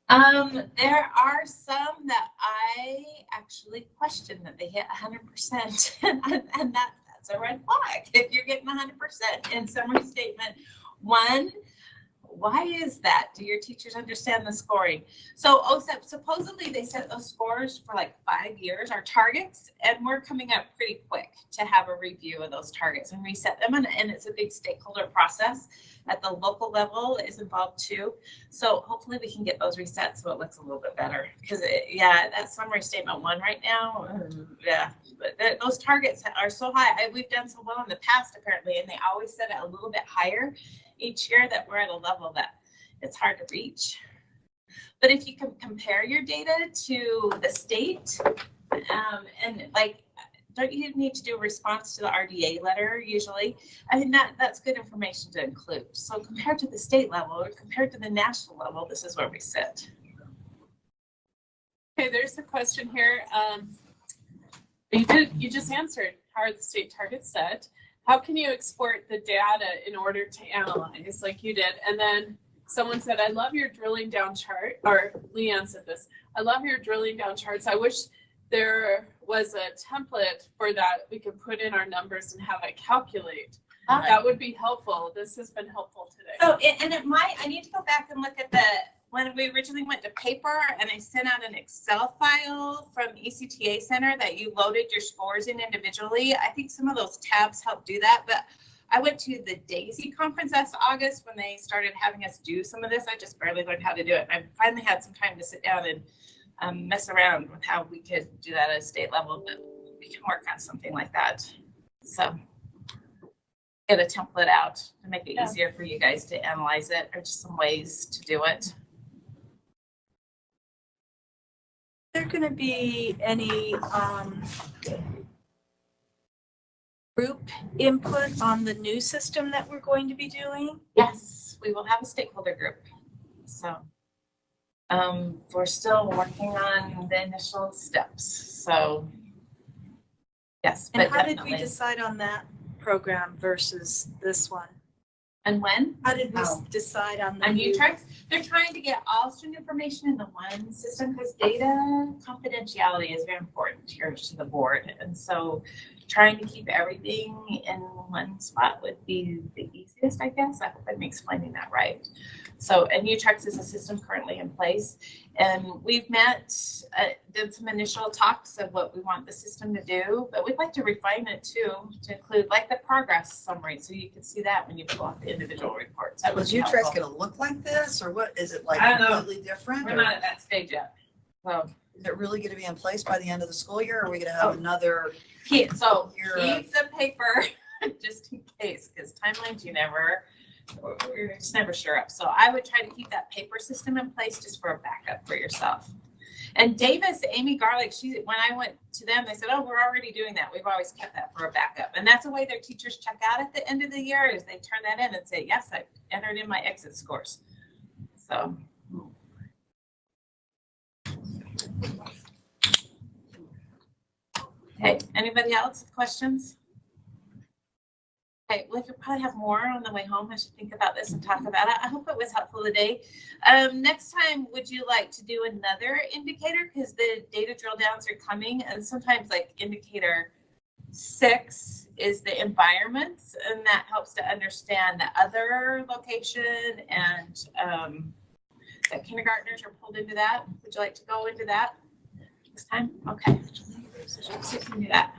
There are some that I actually question that they hit 100%, and that's a red flag. If you're getting 100% in summary statement 1, why is that? Do your teachers understand the scoring? So OSEP, supposedly they set those scores for like 5 years, our targets, and we're coming up pretty quick to have a review of those targets and reset them, and it's a big stakeholder process. At the local level is involved too. So hopefully we can get those reset so it looks a little bit better. Because that summary statement 1 right now, but those targets are so high. We've done so well in the past apparently, and they always set it a little bit higher each year that we're at a level that it's hard to reach. But if you can compare your data to the state, and like, don't you need to do a response to the RDA letter usually? I mean, that's good information to include. So compared to the state level or compared to the national level, this is where we sit. Okay, there's a question here. You just answered, how are the state targets set? How can you export the data in order to analyze like you did? And then someone said, I love your drilling down chart, or Leanne said this, I love your drilling down charts. I wish there was a template for that we could put in our numbers and have it calculate. That would be helpful. This has been helpful today. So, I need to go back and look at when we originally went to paper and I sent out an Excel file from ECTA Center that you loaded your scores in individually. I think some of those tabs help do that, but I went to the DAISY conference last August when they started having us do some of this. I just barely learned how to do it. I finally had some time to sit down and mess around with how we could do that at a state level, but we can work on something like that. So get a template out to make it easier for you guys to analyze it, or just some ways to do it. Is there going to be any group input on the new system that we're going to be doing? Yes, we will have a stakeholder group. So we're still working on the initial steps. So yes, and but how definitely. Did we decide on that program versus this one? And when? How did we decide on the new tracks? They're trying to get all student information in the one system because data confidentiality is very important here to the board. And so trying to keep everything in one spot would be the easiest, I guess. I hope I'm explaining that right. So, and UTrex is a system currently in place. And we've met, did some initial talks of what we want the system to do, but we'd like to refine it too, to include like the progress summary. So you can see that when you pull out the individual reports. That Was UTrex going to look like this, or what? Is it like completely different? We're not at that stage yet. So is it really going to be in place by the end of the school year, or are we going to have another keep the paper just in case, because timelines we're just never sure of. So I would try to keep that paper system in place just for a backup for yourself. And Davis, Amy Garlick, when I went to them, they said, oh, we're already doing that. We've always kept that for a backup. And that's the way their teachers check out at the end of the year is they turn that in and say, yes, I entered in my exit scores. So. Okay, anybody else with questions? Okay, well, if you probably have more on the way home, I should think about this and talk about it. I hope it was helpful today. Next time, would you like to do another indicator? Because the data drill downs are coming, and sometimes like indicator 6 is the environments, and that helps to understand the other location, and the kindergartners are pulled into that. Would you like to go into that next time? Okay, so you can do that.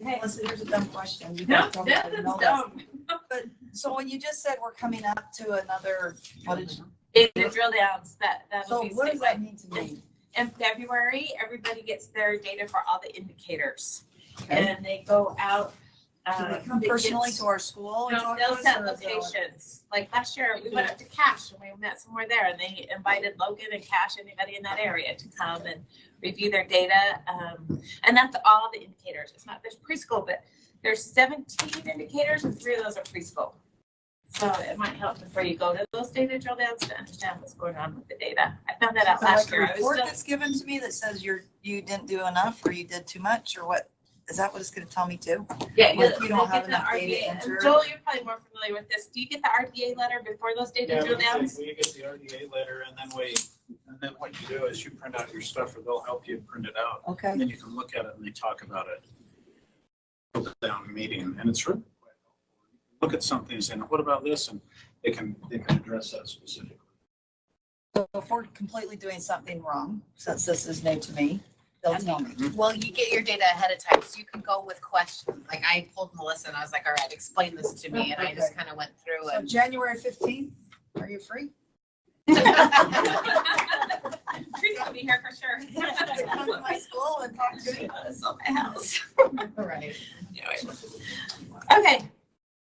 Hey, listen, here's a dumb question. You No, gotta tell me I didn't know that's this. dumb. But, so when you just said we're coming up to another, what did you? Data drill downs, that'll So be what does statewide. that mean to me? In February, everybody gets their data for all the indicators, Okay. and they go out. Do they come personally to our school? and No, talk they'll to us, set or is it like- locations. Like last year, we went up to Cache and we met somewhere there, and they invited Logan and Cache, anybody in that area, to come and review their data. And that's all the indicators. It's not, there's preschool, but there's 17 indicators, and 3 of those are preschool. So it might help before you go to those data drill downs to understand what's going on with the data. I found that out So last like a year. I was report still, that's given to me that says you didn't do enough or you did too much, or what? Is that what it's gonna tell me too? yeah, Like you you'll don't have get the enough data RDA. entered? And Joel, you're probably more familiar with this. Do you get the RDA letter before those data drill downs? We get the RDA letter, and then what you do is you print out your stuff, or they'll help you print it out. Okay. And then you can look at it and they talk about it. Down meeting, and it's really quite helpful. Look at something and say, what about this? And they can address that specifically. So if we're completely doing something wrong, since this is new to me, they'll tell me. Well, you get your data ahead of time, so you can go with questions. Like I pulled Melissa and I was like, all right, explain this to me. And I just kind of went through So it. January 15th, are you free? Tree's gonna be here for sure. Come to my school and talk to me. So my house. Right. Anyway. Okay,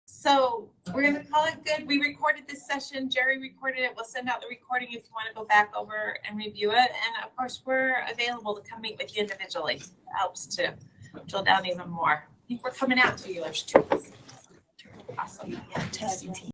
so we're gonna call it good. We recorded this session. Jerry recorded it. We'll send out the recording if you want to go back over and review it. And of course, we're available to come meet with you individually. It helps to drill down even more. I think we're coming out to you. There's 2. Awesome. Yeah, testing team.